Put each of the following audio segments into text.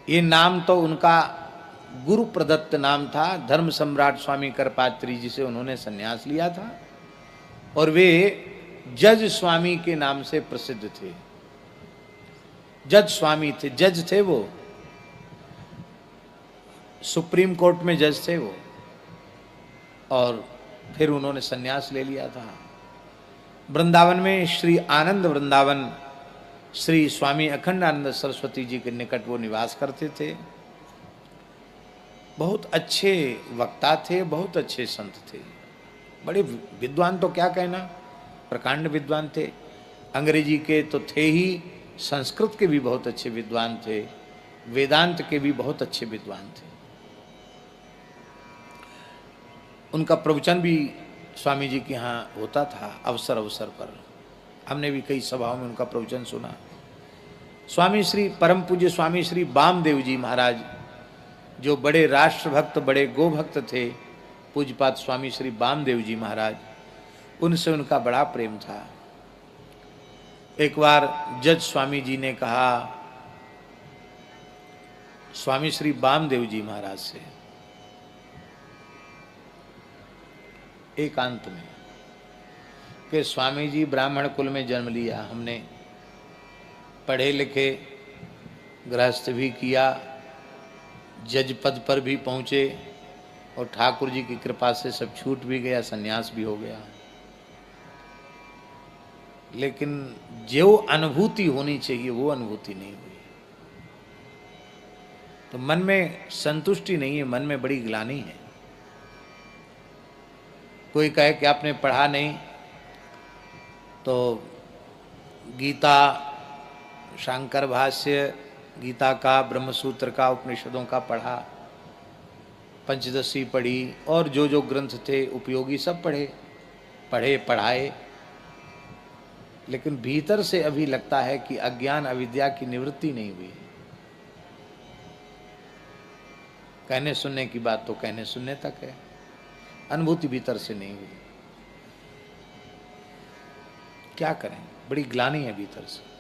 ये नाम तो उनका गुरु प्रदत्त नाम था। धर्म सम्राट स्वामी करपात्री जी से उन्होंने संन्यास लिया था और वे जज स्वामी के नाम से प्रसिद्ध थे। जज स्वामी थे, जज थे वो, सुप्रीम कोर्ट में जज थे वो। और फिर उन्होंने संन्यास ले लिया था। वृंदावन में श्री आनंद वृंदावन श्री स्वामी अखंडानंद सरस्वती जी के निकट वो निवास करते थे। बहुत अच्छे वक्ता थे, बहुत अच्छे संत थे, बड़े विद्वान तो क्या कहना, प्रकांड विद्वान थे। अंग्रेजी के तो थे ही, संस्कृत के भी बहुत अच्छे विद्वान थे, वेदांत के भी बहुत अच्छे विद्वान थे। उनका प्रवचन भी स्वामी जी के यहाँ होता था अवसर अवसर पर। हमने भी कई सभाओं में उनका प्रवचन सुना। स्वामी श्री परम पूज्य स्वामी श्री बामदेव जी महाराज, जो बड़े राष्ट्रभक्त, बड़े गोभक्त थे, पूज्यपाद स्वामी श्री बामदेव जी महाराज, उनसे उनका बड़ा प्रेम था। एक बार जज स्वामी जी ने कहा स्वामी श्री बामदेव जी महाराज से एकांत में कि स्वामी जी ब्राह्मण कुल में जन्म लिया, हमने पढ़े लिखे, गृहस्थ भी किया, जज पद पर भी पहुँचे और ठाकुर जी की कृपा से सब छूट भी गया, संन्यास भी हो गया। लेकिन जो अनुभूति होनी चाहिए वो अनुभूति नहीं हुई। तो मन में संतुष्टि नहीं है, मन में बड़ी ग्लानि है। कोई कहे कि आपने पढ़ा नहीं, तो गीता, शांकर भाष्य, गीता का, ब्रह्मसूत्र का, उपनिषदों का पढ़ा, पंचदशी पढ़ी और जो जो ग्रंथ थे उपयोगी सब पढ़े पढ़ाए, लेकिन भीतर से अभी लगता है कि अज्ञान अविद्या की निवृत्ति नहीं हुई। कहने सुनने की बात तो कहने सुनने तक है, अनुभूति भीतर से नहीं हुई। क्या करें, बड़ी ग्लानि है भीतर से।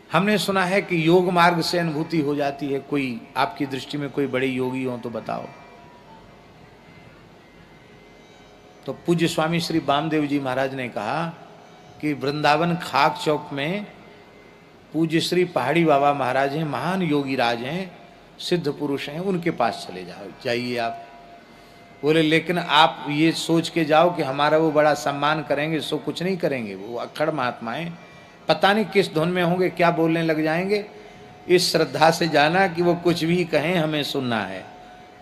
हमने सुना है कि योग मार्ग से अनुभूति हो जाती है। कोई आपकी दृष्टि में कोई बड़े योगी हो तो बताओ। तो पूज्य स्वामी श्री बामदेव जी महाराज ने कहा कि वृंदावन खाक चौक में पूज्य श्री पहाड़ी बाबा महाराज हैं, महान योगी राज हैं, सिद्ध पुरुष हैं, उनके पास चले जाओ, जाइए आप। बोले लेकिन आप ये सोच के जाओ कि हमारा वो बड़ा सम्मान करेंगे, सो कुछ नहीं करेंगे। वो अक्खड़ महात्मा हैं, पता नहीं किस धुन में होंगे, क्या बोलने लग जाएंगे। इस श्रद्धा से जाना कि वो कुछ भी कहें हमें सुनना है।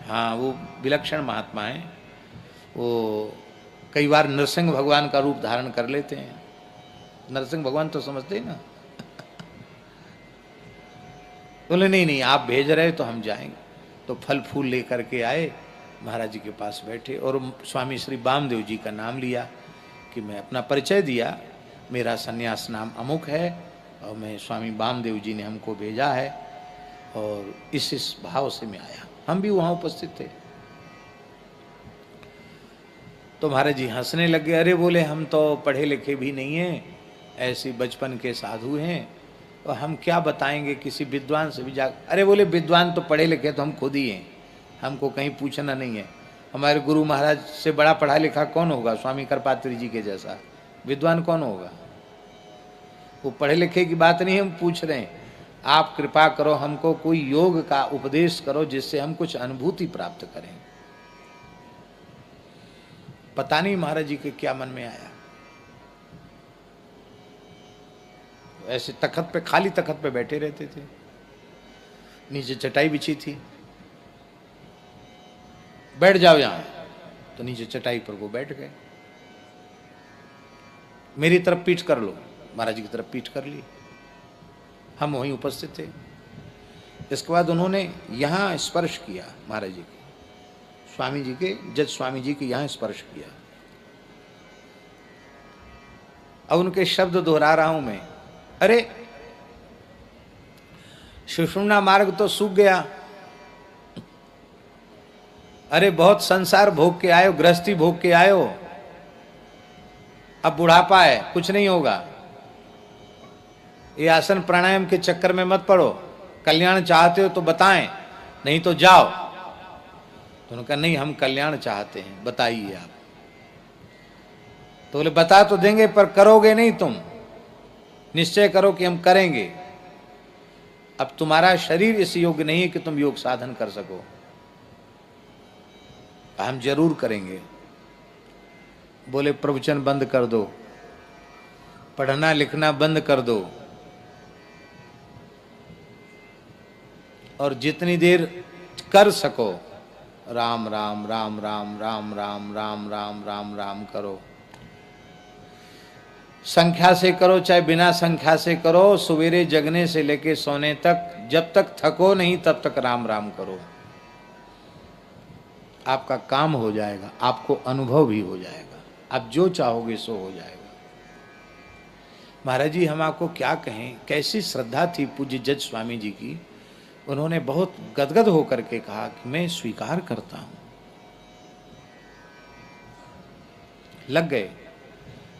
हाँ, वो विलक्षण महात्मा हैं। वो कई बार नरसिंह भगवान का रूप धारण कर लेते हैं। नरसिंह भगवान तो समझते हैं ना। बोले नहीं नहीं, आप भेज रहे तो हम जाएंगे। तो फल फूल लेकर के आए, महाराज जी के पास बैठे और स्वामी श्री बामदेव जी का नाम लिया कि मैं अपना परिचय दिया, मेरा सन्यास नाम अमुक है और मैं स्वामी बामदेव जी ने हमको भेजा है और इस भाव से मैं आया। हम भी वहाँ उपस्थित थे। तो महाराज जी हंसने लगे। अरे बोले, हम तो पढ़े लिखे भी नहीं हैं, ऐसे बचपन के साधु हैं और हम क्या बताएंगे किसी विद्वान से भी जा। अरे बोले, विद्वान तो पढ़े लिखे तो हम खुद ही हैं, हमको कहीं पूछना नहीं है। हमारे गुरु महाराज से बड़ा पढ़ा लिखा कौन होगा? स्वामी करपात्री जी के जैसा विद्वान कौन होगा? वो पढ़े लिखे की बात नहीं हम पूछ रहे हैं। आप कृपा करो, हमको कोई योग का उपदेश करो जिससे हम कुछ अनुभूति प्राप्त करें। पता नहीं महाराज जी के क्या मन में आया। ऐसे तखत पे, खाली तखत पे बैठे रहते थे, नीचे चटाई बिछी थी, बैठ जाओ यहां, तो नीचे चटाई पर वो बैठ गए। मेरी तरफ पीठ कर लो, महाराज जी की तरफ पीठ कर ली। हम वहीं उपस्थित थे। इसके बाद उन्होंने यहां स्पर्श किया, महाराज जी के, स्वामी जी के, जज स्वामी जी के यहां स्पर्श किया। अब उनके शब्द दोहरा रहा हूं मैं। अरे सुषुम्ना मार्ग तो सूख गया। अरे बहुत संसार भोग के आयो, गृहस्थी भोग के आयो, अब बुढ़ापा है, कुछ नहीं होगा। ये आसन प्राणायाम के चक्कर में मत पड़ो, कल्याण चाहते हो तो बताएं, नहीं तो जाओ। तो उन्होंने कहा नहीं, हम कल्याण चाहते हैं, बताइए आप। तो बोले बता तो देंगे पर करोगे नहीं, तुम निश्चय करो कि हम करेंगे। अब तुम्हारा शरीर इस योग्य नहीं है कि तुम योग साधन कर सको, हम जरूर करेंगे। बोले प्रवचन बंद कर दो, पढ़ना लिखना बंद कर दो, और जितनी देर कर सको राम राम राम राम राम राम राम राम राम राम करो। संख्या से करो चाहे बिना संख्या से करो, सवेरे जगने से लेके सोने तक, जब तक थको नहीं तब तक राम राम करो। आपका काम हो जाएगा, आपको अनुभव भी हो जाएगा, आप जो चाहोगे सो हो जाएगा। महाराज जी हम आपको क्या कहें, कैसी श्रद्धा थी पूज्य जज स्वामी जी की। उन्होंने बहुत गदगद होकर के कहा कि मैं स्वीकार करता हूं। लग गए,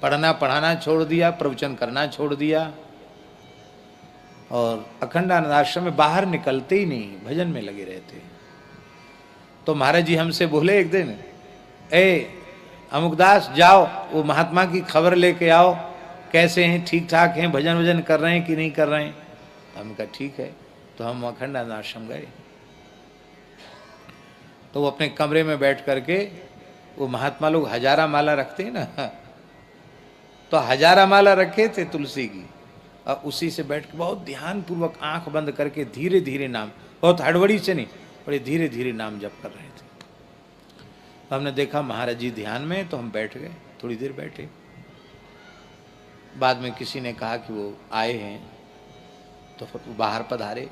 पढ़ना पढ़ाना छोड़ दिया, प्रवचन करना छोड़ दिया, और अखंडानंद आश्रम में बाहर निकलते ही नहीं, भजन में लगे रहते। तो महाराज जी हमसे बोले एक दिन, ए अमुकदास जाओ वो महात्मा की खबर लेके आओ, कैसे हैं, ठीक ठाक हैं, भजन वजन कर रहे हैं कि नहीं कर रहे हैं। तो हम कहा ठीक है। तो हम अखंडानंद आश्रम गए, तो वो अपने कमरे में बैठ करके, वो महात्मा लोग हजारा माला रखते हैं ना, तो हजारा माला रखे थे तुलसी की, और उसी से बैठ के बहुत ध्यान पूर्वक आंख बंद करके धीरे धीरे नाम, बहुत हड़बड़ी से नहीं, बड़े धीरे धीरे नाम जप कर रहे थे। तो हमने देखा महाराज जी ध्यान में, तो हम बैठ गए, थोड़ी देर बैठे। बाद में किसी ने कहा कि वो आए हैं, तो फिर वो बाहर पधारे।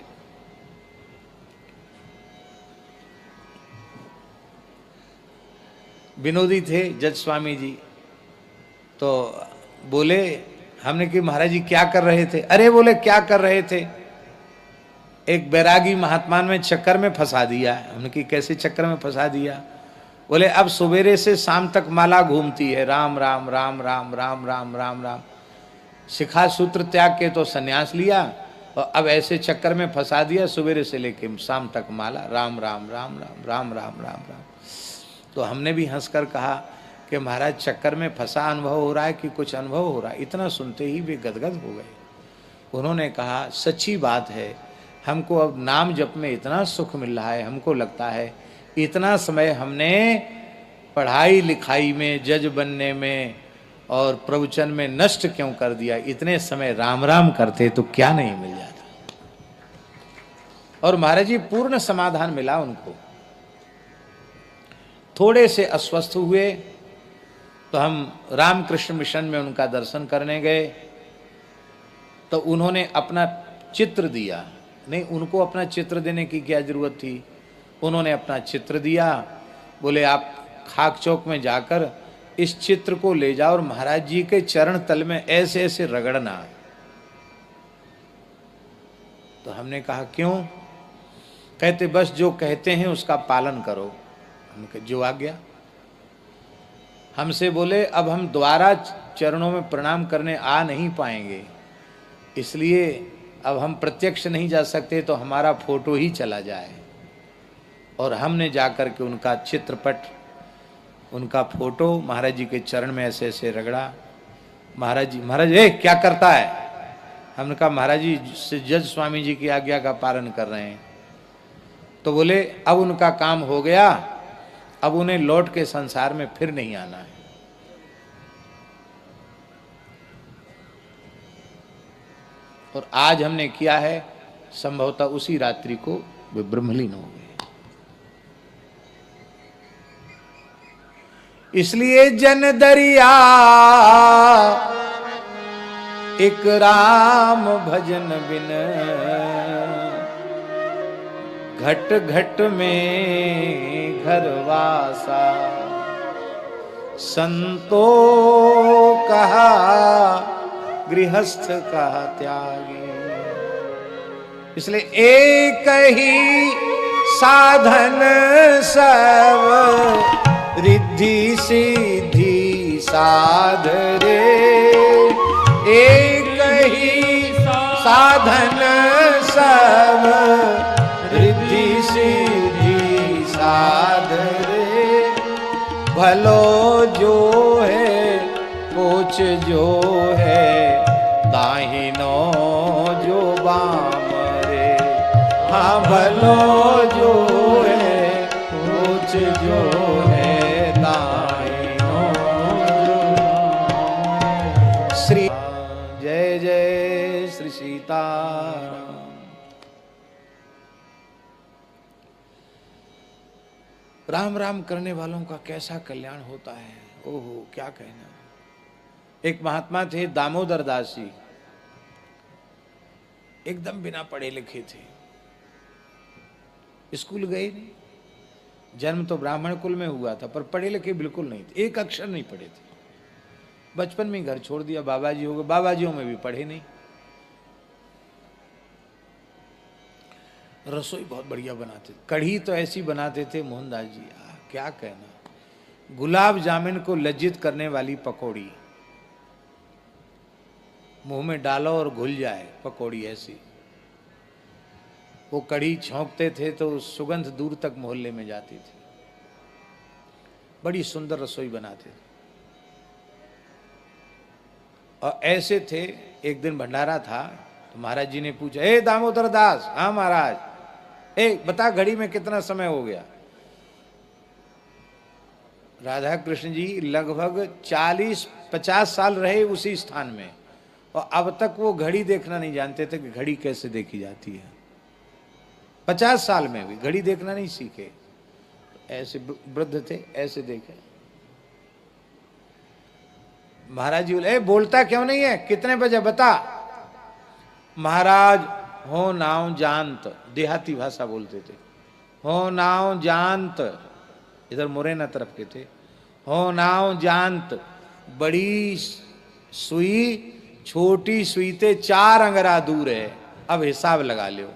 विनोदी थे जज स्वामी जी। तो बोले, हमने कि महाराज जी क्या कर रहे थे। अरे बोले क्या कर रहे थे, एक बैरागी महात्मा में चक्कर में फंसा दिया। हमने कि कैसे चक्कर में फंसा दिया। बोले अब सवेरे से शाम तक माला घूमती है, राम राम राम राम राम राम राम राम। शिखा सूत्र त्याग के तो सन्यास लिया, और अब ऐसे चक्कर में फंसा दिया, सवेरे से लेके शाम तक माला राम राम राम राम राम राम राम राम। तो हमने भी हंसकर कहा कि महाराज चक्कर में फंसा अनुभव हो रहा है कि कुछ अनुभव हो रहा है। इतना सुनते ही वे गदगद हो गए। उन्होंने कहा सच्ची बात है, हमको अब नाम जप में इतना सुख मिल रहा है, हमको लगता है इतना समय हमने पढ़ाई लिखाई में, जज बनने में और प्रवचन में नष्ट क्यों कर दिया। इतने समय राम राम करते तो क्या नहीं मिल जाता। और महाराज जी पूर्ण समाधान मिला उनको। थोड़े से अस्वस्थ हुए तो हम रामकृष्ण मिशन में उनका दर्शन करने गए। तो उन्होंने अपना चित्र दिया। नहीं, उनको अपना चित्र देने की क्या जरूरत थी, उन्होंने अपना चित्र दिया। बोले आप खाक चौक में जाकर इस चित्र को ले जाओ और महाराज जी के चरण तल में ऐसे ऐसे रगड़ना। तो हमने कहा क्यों। कहते बस जो कहते हैं उसका पालन करो। हमने कहा जो आ गया। हमसे बोले अब हम दोबारा चरणों में प्रणाम करने आ नहीं पाएंगे, इसलिए अब हम प्रत्यक्ष नहीं जा सकते, तो हमारा फोटो ही चला जाए। और हमने जाकर के उनका चित्रपट, उनका फोटो महाराज जी के चरण में ऐसे ऐसे रगड़ा। महाराज जी, महाराज ए क्या करता है। हमने कहा महाराज जी से जज स्वामी जी की आज्ञा का पालन कर रहे हैं। तो बोले अब उनका काम हो गया, अब उन्हें लौट के संसार में फिर नहीं आना है। और आज हमने किया है, संभवतः उसी रात्रि को वे ब्रह्मलीन हो गए। इसलिए जन दरिया एक राम भजन बिन, घट घट में घर वासा, संतो कहा गृहस्थ कहा त्यागी। इसलिए एक ही साधन सब रिद्धि सिद्धि साध रे। एक ही साधन सब रिद्धि सिद्धि साध रे। भलो जो है कुछ जो है दाहिनो जो बाम रे। हाँ भलो जो है कुछ जो है दाहिनो जो। श्री जय जय श्री सीताराम। राम राम करने वालों का कैसा कल्याण होता है, ओहो क्या कहना। एक महात्मा थे दामोदर दास जी, एकदम बिना पढ़े लिखे थे, स्कूल गए नहीं, जन्म तो ब्राह्मण कुल में हुआ था पर पढ़े लिखे बिल्कुल नहीं थे, एक अक्षर नहीं पढ़े थे। बचपन में घर छोड़ दिया, बाबा जी हो गए, बाबाजियों में भी पढ़े नहीं। रसोई बहुत बढ़िया बनाते थे, कढ़ी तो ऐसी बनाते थे मोहनदास जी, क्या कहना। गुलाब जामुन को लज्जित करने वाली पकौड़ी, मुंह में डालो और घुल जाए पकौड़ी ऐसी। वो कढ़ी छौंकते थे तो सुगंध दूर तक मोहल्ले में जाती थी। बड़ी सुंदर रसोई बनाते थे। और ऐसे थे, एक दिन भंडारा था तो महाराज जी ने पूछा, ए दामोदर दास। हाँ महाराज। ए बता घड़ी में कितना समय हो गया। राधा कृष्ण जी लगभग 40-50 साल रहे उसी स्थान में और अब तक वो घड़ी देखना नहीं जानते थे कि घड़ी कैसे देखी जाती है। 50 साल में भी घड़ी देखना नहीं सीखे। ऐसे वृद्ध थे, ऐसे देखे। महाराज जी बोले, बोलता क्यों नहीं है, कितने बजे बता। महाराज हो नाव जानत, देहाती भाषा बोलते थे। हो नाव जानत, इधर मुरैना तरफ के थे। हो नाव जानत, बड़ी सुई छोटी सुई ते 4 अंगरा दूर है। अब हिसाब लगा लो,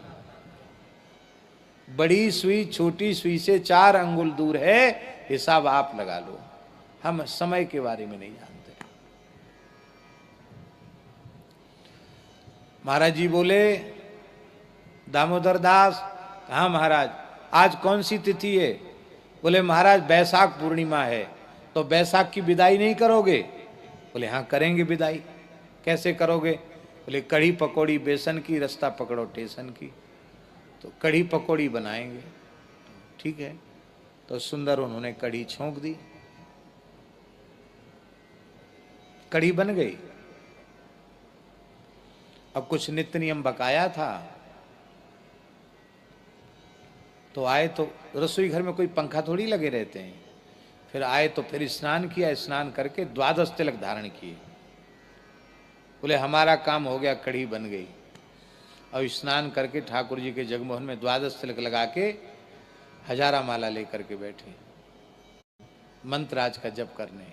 बड़ी सुई छोटी सुई से 4 अंगुल दूर है, हिसाब आप लगा लो। हम समय के बारे में नहीं जानते। महाराज जी बोले, दामोदर दास। कहाँ महाराज, आज कौन सी तिथि है। बोले महाराज बैसाख पूर्णिमा है, तो बैसाख की विदाई नहीं करोगे। बोले हाँ करेंगे विदाई। कैसे करोगे। बोले कढ़ी पकौड़ी बेसन की, रास्ता पकड़ो टेशन की। तो कढ़ी पकौड़ी बनाएंगे। ठीक है, तो सुंदर उन्होंने कढ़ी छौंक दी, कढ़ी बन गई। अब कुछ नित्य नियम बकाया था, तो आए तो रसोई घर में कोई पंखा थोड़ी लगे रहते हैं। फिर आए तो फिर स्नान किया, स्नान करके 12 तिलक धारण किए। बोले हमारा काम हो गया, कढ़ी बन गई। और स्नान करके ठाकुर जी के जगमोहन में 12 तिलक लगा के हजारा माला लेकर के बैठे, मंत्राज का जप करने।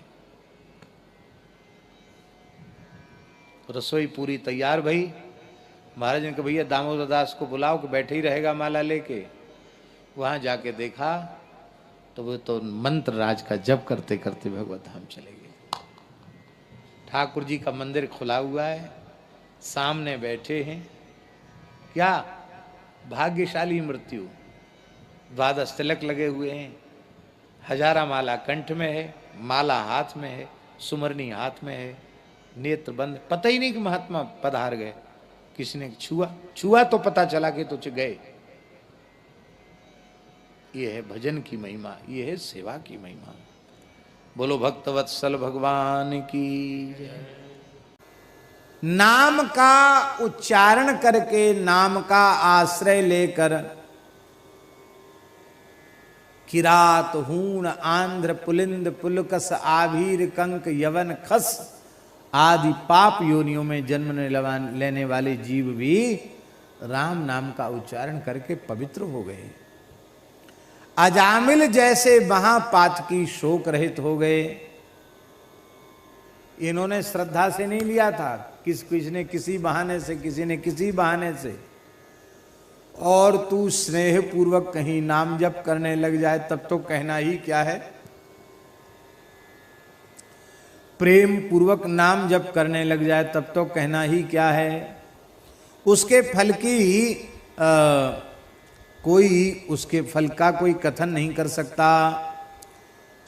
रसोई पूरी तैयार भई। महाराज ने कहा भैया दामोदर दास को बुलाओ कि बैठे ही रहेगा माला लेके। वहां जाके देखा तो वो तो मंत्र राज का जप करते करते भगवत धाम चले गए। ठाकुर जी का मंदिर खुला हुआ है, सामने बैठे हैं। क्या भाग्यशाली मृत्यु। 12 तिलक लगे हुए हैं, हजारा माला कंठ में है, माला हाथ में है, सुमरनी हाथ में है, नेत्र बंद। पता ही नहीं कि महात्मा पधार गए। किसी ने छुआ तो पता चला कि तो गए। ये है भजन की महिमा, ये है सेवा की महिमा। बोलो भक्तवत्सल भगवान की जय। नाम का उच्चारण करके, नाम का आश्रय लेकर किरात हूण आंध्र पुलिंद पुलकस आभीर कंक यवन खस आदि पाप योनियों में जन्म लेने वाले जीव भी राम नाम का उच्चारण करके पवित्र हो गए। अजामिल जैसे महापातकी शोक रहित हो गए। इन्होंने श्रद्धा से नहीं लिया था, किसने किसी बहाने से, किसी ने किसी बहाने से। और तू स्नेह पूर्वक कहीं नाम जप करने लग जाए तब तो कहना ही क्या है। प्रेम पूर्वक नाम जप करने लग जाए तब तो कहना ही क्या है। उसके फल की कोई उसके फल का कोई कथन नहीं कर सकता।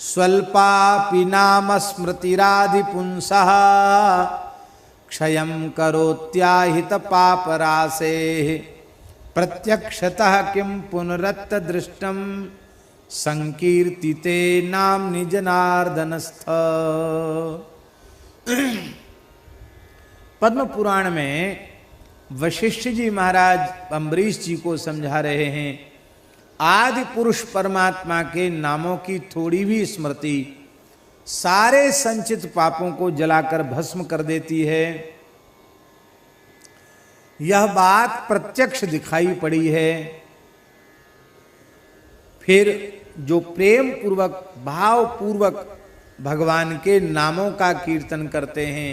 स्वल्पापि नाम स्मृतिरादि पुंसः क्षयं करोत्याहित पापरासे प्रत्यक्षतः किं पुनरत्त दृष्टम संकीर्तिते नाम निज नार्दनस्थ। पद्म पुराण में वशिष्ठ जी महाराज अम्बरीश जी को समझा रहे हैं, आदि पुरुष परमात्मा के नामों की थोड़ी भी स्मृति सारे संचित पापों को जलाकर भस्म कर देती है। यह बात प्रत्यक्ष दिखाई पड़ी है। फिर जो प्रेम पूर्वक भाव पूर्वक भगवान के नामों का कीर्तन करते हैं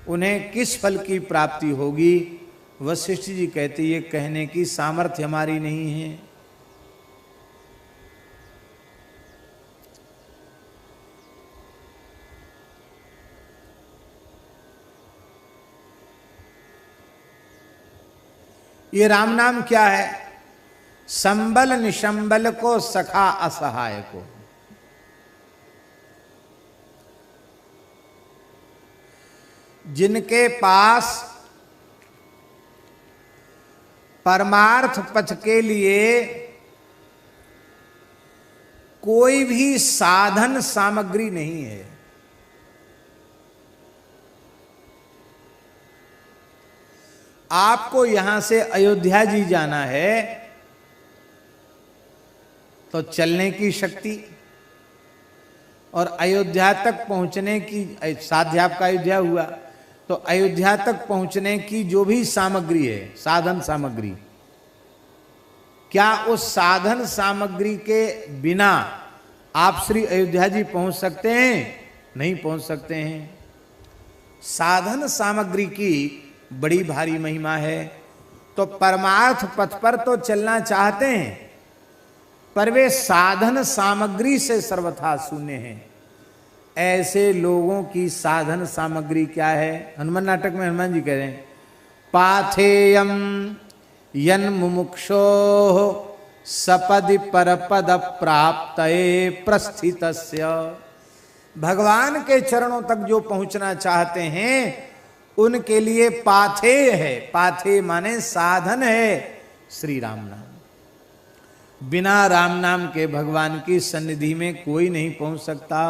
उन्हें किस फल की प्राप्ति होगी, वशिष्ठ जी कहते ये कहने की सामर्थ्य हमारी नहीं है। ये राम नाम क्या है? संबल निशंबल को सखा असहाय को। जिनके पास परमार्थ पथ के लिए कोई भी साधन सामग्री नहीं है, आपको यहां से अयोध्या जी जाना है तो चलने की शक्ति और अयोध्या तक पहुंचने की, साध्य आपका अयोध्या हुआ तो अयोध्या तक पहुंचने की जो भी सामग्री है, साधन सामग्री, क्या उस साधन सामग्री के बिना आप श्री अयोध्या जी पहुंच सकते हैं? नहीं पहुंच सकते हैं। साधन सामग्री की बड़ी भारी महिमा है। तो परमार्थ पथ पर तो चलना चाहते हैं पर वे साधन सामग्री से सर्वथा शून्य हैं। ऐसे लोगों की साधन सामग्री क्या है? हनुमान नाटक में हनुमान जी कह रहे हैं, पाथेयम यन मुमुक्षो सपदि परपद प्राप्तये प्रस्थितस्य। भगवान के चरणों तक जो पहुंचना चाहते हैं उनके लिए पाथेय है। पाथेय माने साधन है श्री राम नाम। बिना राम नाम के भगवान की सन्निधि में कोई नहीं पहुंच सकता।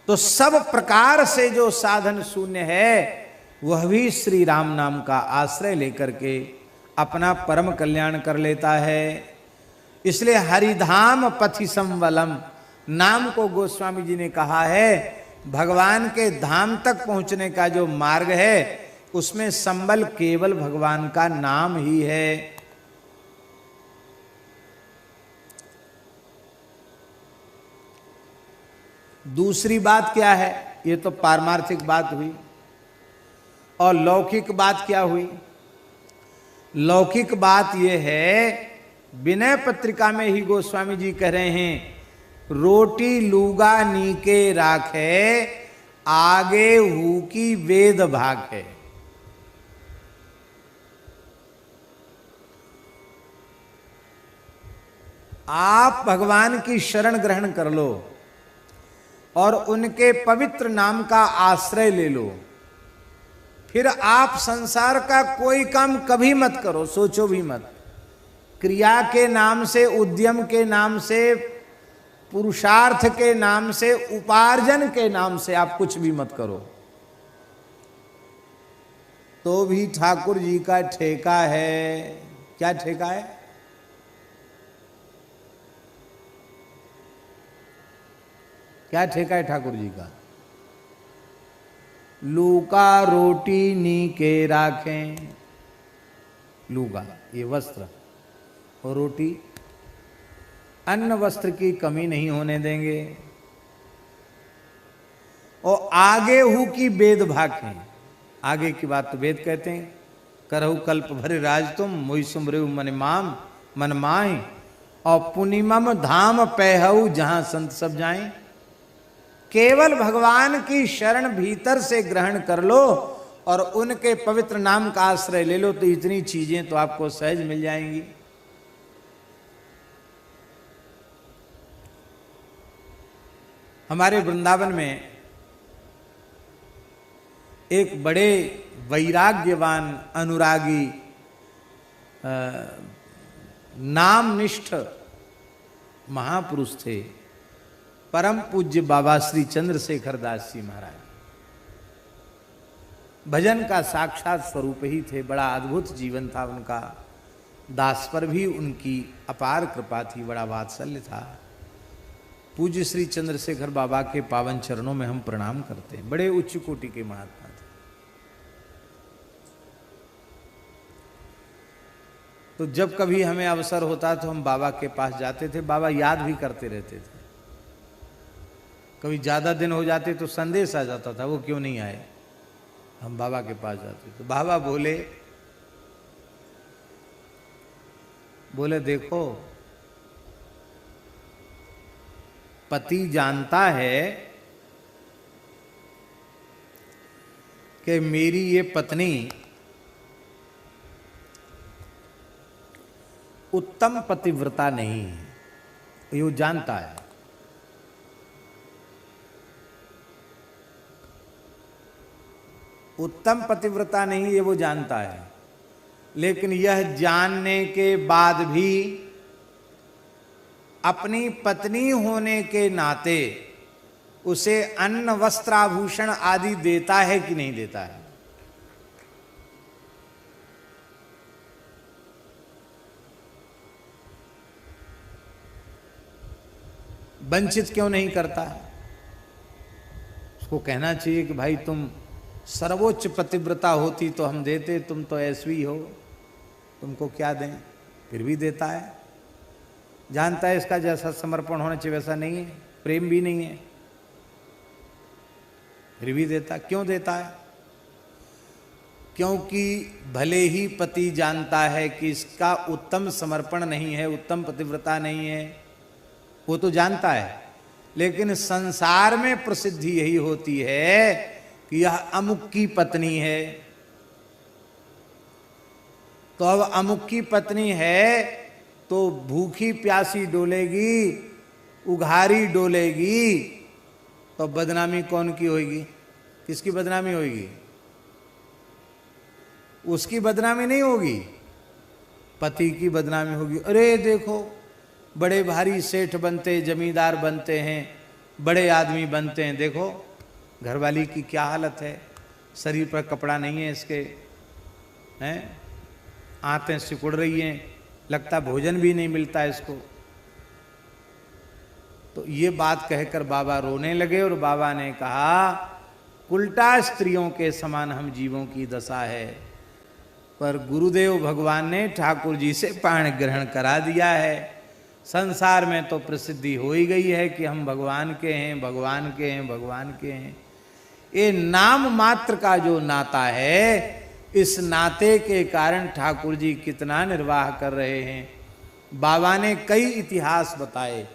तो सब प्रकार से जो साधन शून्य है वह भी श्री राम नाम का आश्रय लेकर के अपना परम कल्याण कर लेता है। इसलिए हरिधाम पथि संवलम नाम को गोस्वामी जी ने कहा है, भगवान के धाम तक पहुंचने का जो मार्ग है उसमें संबल केवल भगवान का नाम ही है। दूसरी बात क्या है? ये तो पारमार्थिक बात हुई। और लौकिक बात क्या हुई? लौकिक बात यह है, विनय पत्रिका में ही गोस्वामी जी कह रहे हैं, रोटी लूगा नीके राखे आगे हु की वेद भाग है। आप भगवान की शरण ग्रहण कर लो और उनके पवित्र नाम का आश्रय ले लो, फिर आप संसार का कोई काम कभी मत करो, सोचो भी मत। क्रिया के नाम से, उद्यम के नाम से, पुरुषार्थ के नाम से, उपार्जन के नाम से आप कुछ भी मत करो, तो भी ठाकुर जी का ठेका है। क्या ठेका है? क्या ठेका है ठाकुर जी का? लूका रोटी नीके राखें। लूगा ये वस्त्र और रोटी, अन्न वस्त्र की कमी नहीं होने देंगे। और आगे हु की वेद भाखें। आगे की बात तो वेद कहते हैं, करहु कल्प भरे राज तुम मोहि सुमरेउ मन माम मन माहि और पुनिमम धाम पैहु जहां संत सब जाएं। केवल भगवान की शरण भीतर से ग्रहण कर लो और उनके पवित्र नाम का आश्रय ले लो तो इतनी चीजें तो आपको सहज मिल जाएंगी। हमारे वृंदावन में एक बड़े वैराग्यवान अनुरागी नामनिष्ठ महापुरुष थे, परम पूज्य बाबा श्री चंद्रशेखर दास जी महाराज। भजन का साक्षात स्वरूप ही थे, बड़ा अद्भुत जीवन था उनका। दास पर भी उनकी अपार कृपा थी, बड़ा वात्सल्य था। पूज्य श्री चंद्रशेखर बाबा के पावन चरणों में हम प्रणाम करते हैं। बड़े उच्च कोटि के महात्मा थे। तो जब कभी हमें अवसर होता तो हम बाबा के पास जाते थे। बाबा याद भी करते रहते थे। कभी ज्यादा दिन हो जाते तो संदेश आ जाता था वो क्यों नहीं आए। हम बाबा के पास जाते तो बाबा बोले देखो, पति जानता है कि मेरी ये पत्नी उत्तम पतिव्रता नहीं है, ये वो जानता है। उत्तम पतिव्रता नहीं ये वो जानता है, लेकिन यह जानने के बाद भी अपनी पत्नी होने के नाते उसे अन्न वस्त्र आभूषण आदि देता है कि नहीं देता है। वंचित क्यों नहीं करता। उसको कहना चाहिए कि भाई तुम सर्वोच्च पतिव्रता होती तो हम देते, तुम तो ऐसी हो, तुमको क्या दें। फिर भी देता है, जानता है इसका जैसा समर्पण होना चाहिए वैसा नहीं है, प्रेम भी नहीं है, फिर भी देता। क्यों देता है? क्योंकि भले ही पति जानता है कि इसका उत्तम समर्पण नहीं है, उत्तम पतिव्रता नहीं है, वो तो जानता है, लेकिन संसार में प्रसिद्धि यही होती है कि यह अमुक की पत्नी है। तो अब अमुक की पत्नी है तो भूखी प्यासी डोलेगी, उघारी डोलेगी, तो बदनामी कौन की होगी? किसकी बदनामी होगी? उसकी बदनामी नहीं होगी, पति की बदनामी होगी। अरे देखो बड़े भारी सेठ बनते, जमींदार बनते हैं, बड़े आदमी बनते हैं, देखो घरवाली की क्या हालत है, शरीर पर कपड़ा नहीं है इसके, हैं, आंतें सिकुड़ रही हैं, लगता भोजन भी नहीं मिलता इसको। तो ये बात कहकर बाबा रोने लगे और बाबा ने कहा, उल्टा स्त्रियों के समान हम जीवों की दशा है, पर गुरुदेव भगवान ने ठाकुर जी से पाण ग्रहण करा दिया है। संसार में तो प्रसिद्धि हो ही गई है कि हम भगवान के हैं, भगवान के हैं, भगवान के हैं। ये नाम मात्र का जो नाता है, इस नाते के कारण ठाकुर जी कितना निर्वाह कर रहे हैं। बाबा ने कई इतिहास बताए।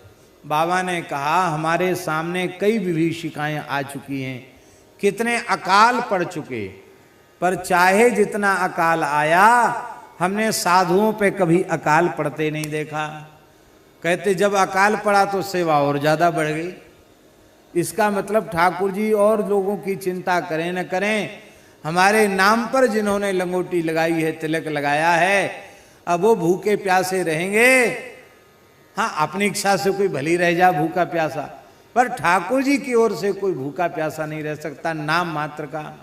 बाबा ने कहा हमारे सामने कई विभीषिकाएं आ चुकी हैं, कितने अकाल पड़ चुके, पर चाहे जितना अकाल आया हमने साधुओं पे कभी अकाल पड़ते नहीं देखा। कहते जब अकाल पड़ा तो सेवा और ज्यादा बढ़ गई। इसका मतलब ठाकुर जी और लोगों की चिंता करें न करें, हमारे नाम पर जिन्होंने लंगोटी लगाई है, तिलक लगाया है, अब वो भूखे प्यासे रहेंगे। हाँ, अपनी इच्छा से कोई भली रह जा भूखा प्यासा, पर ठाकुर जी की ओर से कोई भूखा प्यासा नहीं रह सकता, नाम मात्र का।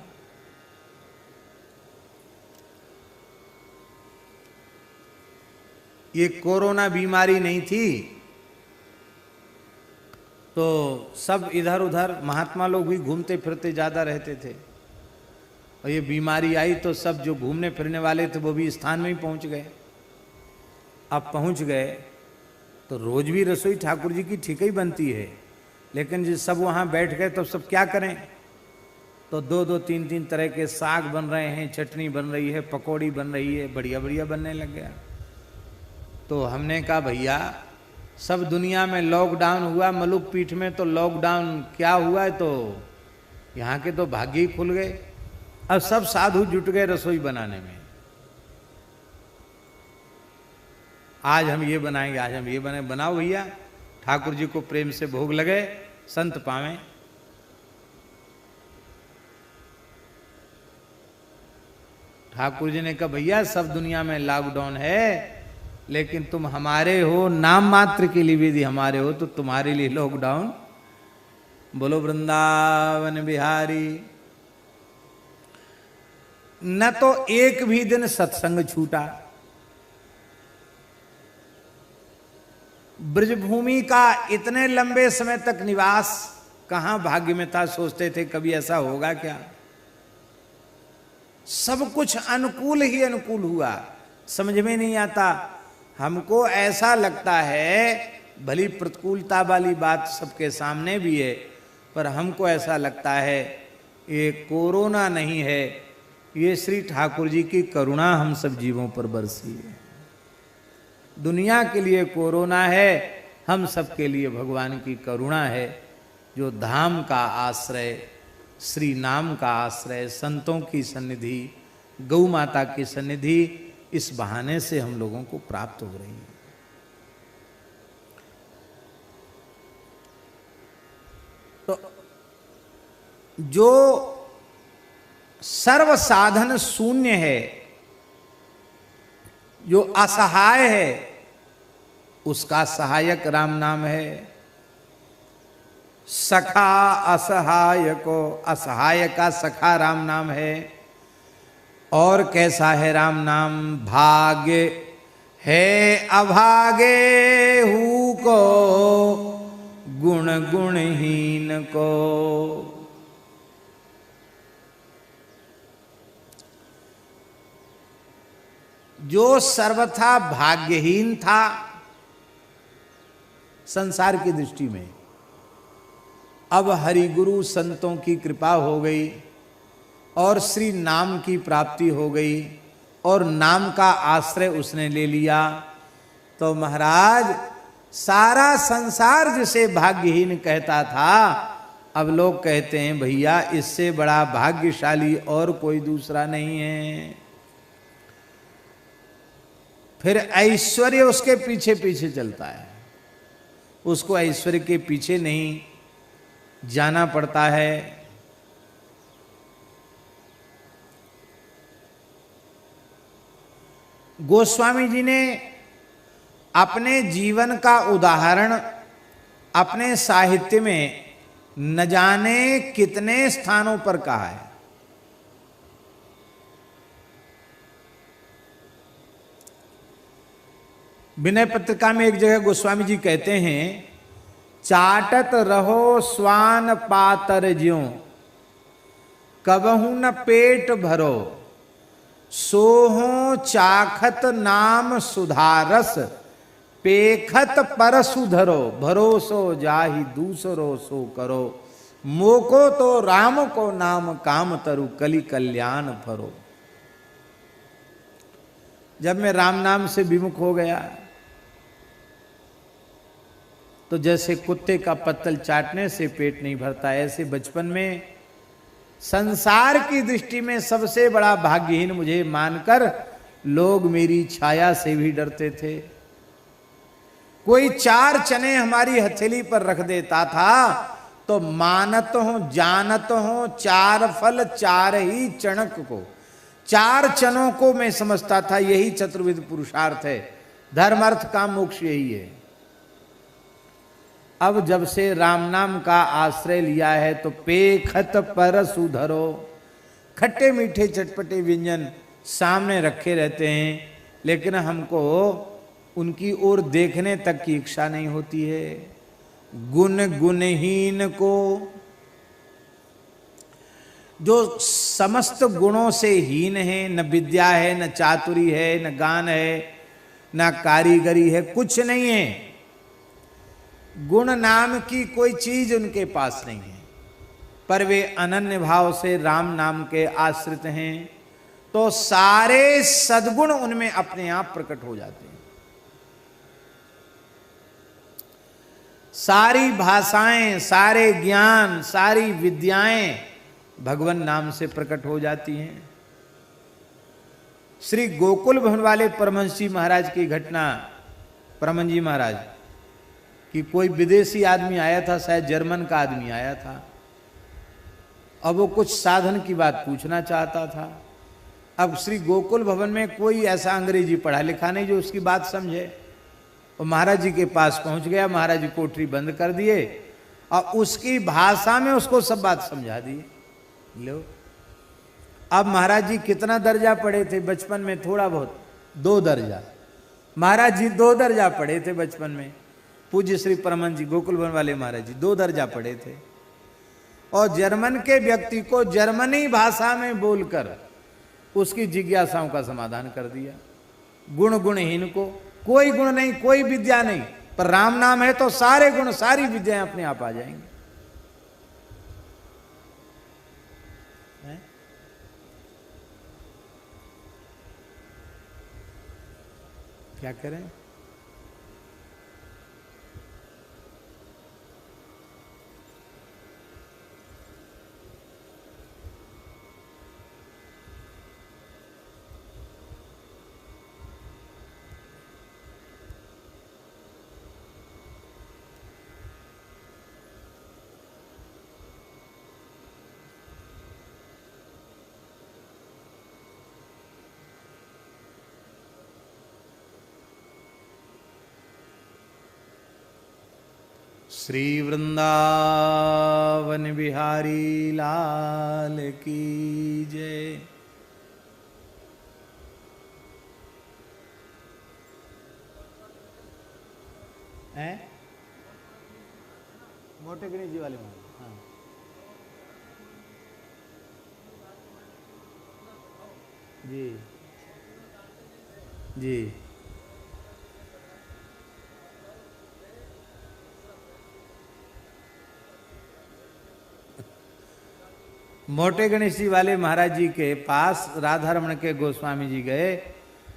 ये कोरोना बीमारी नहीं थी तो सब इधर उधर महात्मा लोग भी घूमते फिरते ज्यादा रहते थे, और ये बीमारी आई तो सब जो घूमने फिरने वाले थे वो भी स्थान में ही पहुंच गए। अब पहुंच गए तो रोज भी रसोई ठाकुर जी की ठीक ही बनती है, लेकिन जब सब वहाँ बैठ गए तो सब क्या करें, तो दो दो तीन तीन तरह के साग बन रहे हैं, चटनी बन रही है, पकौड़ी बन रही है, बढ़िया बढ़िया बनने लग गया। तो हमने कहा भैया सब दुनिया में लॉकडाउन हुआ, मलुक पीठ में तो लॉकडाउन क्या हुआ है, तो यहाँ के तो भाग्य ही खुल गए। अब सब साधु जुट गए रसोई बनाने में। आज हम ये बनाएंगे, आज हम ये बनाओ भैया, ठाकुर जी को प्रेम से भोग लगे, संत पावें। ठाकुर जी ने कहा भैया सब दुनिया में लॉकडाउन है, लेकिन तुम हमारे हो, नाम मात्र के लिए भी हमारे हो, तो तुम्हारे लिए लॉकडाउन। बोलो वृंदावन बिहारी। न तो एक भी दिन सत्संग छूटा। ब्रजभूमि का इतने लंबे समय तक निवास कहां भाग्य में था, सोचते थे कभी ऐसा होगा क्या। सब कुछ अनुकूल ही अनुकूल हुआ, समझ में नहीं आता। हमको ऐसा लगता है, भली प्रतिकूलता वाली बात सबके सामने भी है, पर हमको ऐसा लगता है ये कोरोना नहीं है, ये श्री ठाकुर जी की करुणा हम सब जीवों पर बरसी है। दुनिया के लिए कोरोना है, हम सब के लिए भगवान की करुणा है, जो धाम का आश्रय, श्री नाम का आश्रय, संतों की सन्निधि, गौ माता की सन्निधि, इस बहाने से हम लोगों को प्राप्त हो रही है। तो जो सर्व साधन शून्य है, जो असहाय है, उसका सहायक राम नाम है। सखा असहाय को, असहाय का सखा राम नाम है। और कैसा है राम नाम? भाग्य है अभागे हु को, गुण गुणहीन को। जो सर्वथा भाग्यहीन था संसार की दृष्टि में, अब हरि गुरु संतों की कृपा हो गई और श्री नाम की प्राप्ति हो गई और नाम का आश्रय उसने ले लिया, तो महाराज सारा संसार जिसे भाग्यहीन कहता था, अब लोग कहते हैं भैया इससे बड़ा भाग्यशाली और कोई दूसरा नहीं है। फिर ऐश्वर्य उसके पीछे पीछे चलता है, उसको ऐश्वर्य के पीछे नहीं जाना पड़ता है। गोस्वामी जी ने अपने जीवन का उदाहरण अपने साहित्य में न जाने कितने स्थानों पर कहा है। विनय पत्रिका में एक जगह गोस्वामी जी कहते हैं, चाटत रहो स्वान पातर ज्यों, कबहू न पेट भरो, सोहो चाखत नाम सुधारस, पेखत परसु धरो, भरोसो जाहि दूसरो सो करो, मोको तो राम को नाम काम तरु, कली कल्याण फरो। जब मैं राम नाम से विमुख हो गया, तो जैसे कुत्ते का पत्तल चाटने से पेट नहीं भरता, ऐसे बचपन में संसार की दृष्टि में सबसे बड़ा भाग्यहीन मुझे मानकर लोग मेरी छाया से भी डरते थे। कोई 4 चने हमारी हथेली पर रख देता था तो मानत हो जानत हो 4 फल 4 ही चणक को, 4 चनों को मैं समझता था यही चतुर्विध पुरुषार्थ है, धर्म अर्थ काम मोक्ष यही है। अब जब से राम नाम का आश्रय लिया है तो पेखत परसु धरो, खट्टे मीठे चटपटे व्यंजन सामने रखे रहते हैं, लेकिन हमको उनकी ओर देखने तक की इच्छा नहीं होती है। गुण गुणहीन को, जो समस्त गुणों से हीन है, न विद्या है, न चातुरी है, न गान है, न कारीगरी है, कुछ नहीं है, गुण नाम की कोई चीज उनके पास नहीं है, पर वे अनन्य भाव से राम नाम के आश्रित हैं, तो सारे सद्गुण उनमें अपने आप प्रकट हो जाते हैं। सारी भाषाएं, सारे ज्ञान, सारी विद्याएं भगवान नाम से प्रकट हो जाती हैं। श्री गोकुल भवन वाले परमहंस जी महाराज की घटना, परमहंस जी महाराज कि कोई विदेशी आदमी आया था, शायद जर्मन का आदमी आया था। अब वो कुछ साधन की बात पूछना चाहता था। अब श्री गोकुल भवन में कोई ऐसा अंग्रेजी पढ़ा लिखा नहीं जो उसकी बात समझे। वो महाराज जी के पास पहुंच गया, महाराज जी कोठरी बंद कर दिए और उसकी भाषा में उसको सब बात समझा दी। लो, अब महाराज जी कितना दर्जा पढ़े थे बचपन में? थोड़ा बहुत, 2 दर्जा। महाराज जी 2 दर्जा पढ़े थे बचपन में। पूज्य श्री परमहंस जी गोकुल भवन वाले महाराज जी 2 दर्जा पढ़े थे और जर्मन के व्यक्ति को जर्मनी भाषा में बोलकर उसकी जिज्ञासाओं का समाधान कर दिया। गुण गुणहीन को कोई गुण नहीं, कोई विद्या नहीं, पर राम नाम है तो सारे गुण, सारी विद्याएं अपने आप आ जाएंगी। क्या करें? श्री वृंदावन बिहारी लाल की जय। मोटे गणेश जी वाले महाराज, हाँ जी जी। मोटे गणेश जी वाले महाराज जी के पास राधा रमण के गोस्वामी जी गए,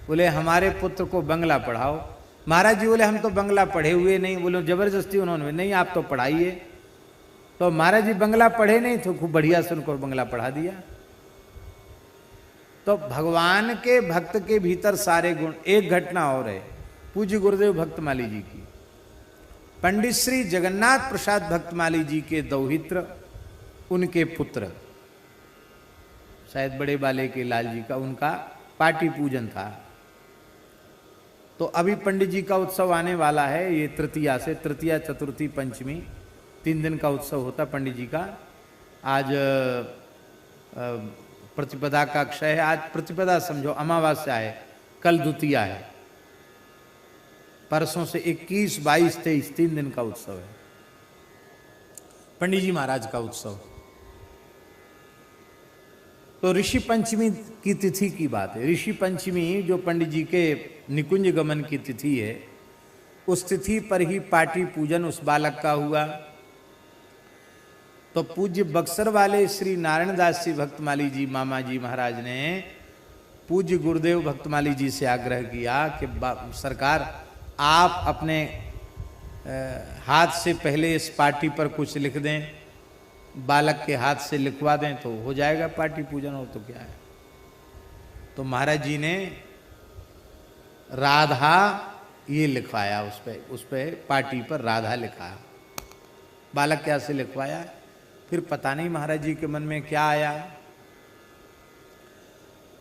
बोले हमारे पुत्र को बंगला पढ़ाओ। महाराज जी बोले हम तो बंगला पढ़े हुए नहीं। बोले जबरदस्ती उन्होंने, नहीं आप तो पढ़ाइए। तो महाराज जी बंगला पढ़े नहीं तो खूब बढ़िया से उनको बंगला पढ़ा दिया। तो भगवान के भक्त के भीतर सारे गुण। एक घटना और है पूज्य गुरुदेव भक्तमाली जी की। पंडित श्री जगन्नाथ प्रसाद भक्तमाली जी के दौहित्र, उनके पुत्र, शायद बड़े बाले के लाल जी का, उनका पाटी पूजन था। तो अभी पंडित जी का उत्सव आने वाला है, ये तृतीया से, तृतीया चतुर्थी पंचमी 3 दिन का उत्सव होता पंडित जी का। आज प्रतिपदा का अक्षय है, आज प्रतिपदा समझो, अमावस्या है, कल द्वितीया है, परसों से 21, 22, 23 3 दिन का उत्सव है पंडित जी महाराज का उत्सव। तो ऋषि पंचमी की तिथि की बात है। ऋषि पंचमी जो पंडित जी के निकुंज गमन की तिथि है, उस तिथि पर ही पाटी पूजन उस बालक का हुआ। तो पूज्य बक्सर वाले श्री नारायण दास जी भक्तमाली जी मामा जी महाराज ने पूज्य गुरुदेव भक्तमाली जी से आग्रह किया कि सरकार आप अपने हाथ से पहले इस पाटी पर कुछ लिख दें, बालक के हाथ से लिखवा दें तो हो जाएगा पाटी पूजन, हो तो क्या है। तो महाराज जी ने राधा ये लिखवाया, उस पे पाटी पर राधा लिखा। बालक क्या से लिखवाया, फिर पता नहीं महाराज जी के मन में क्या आया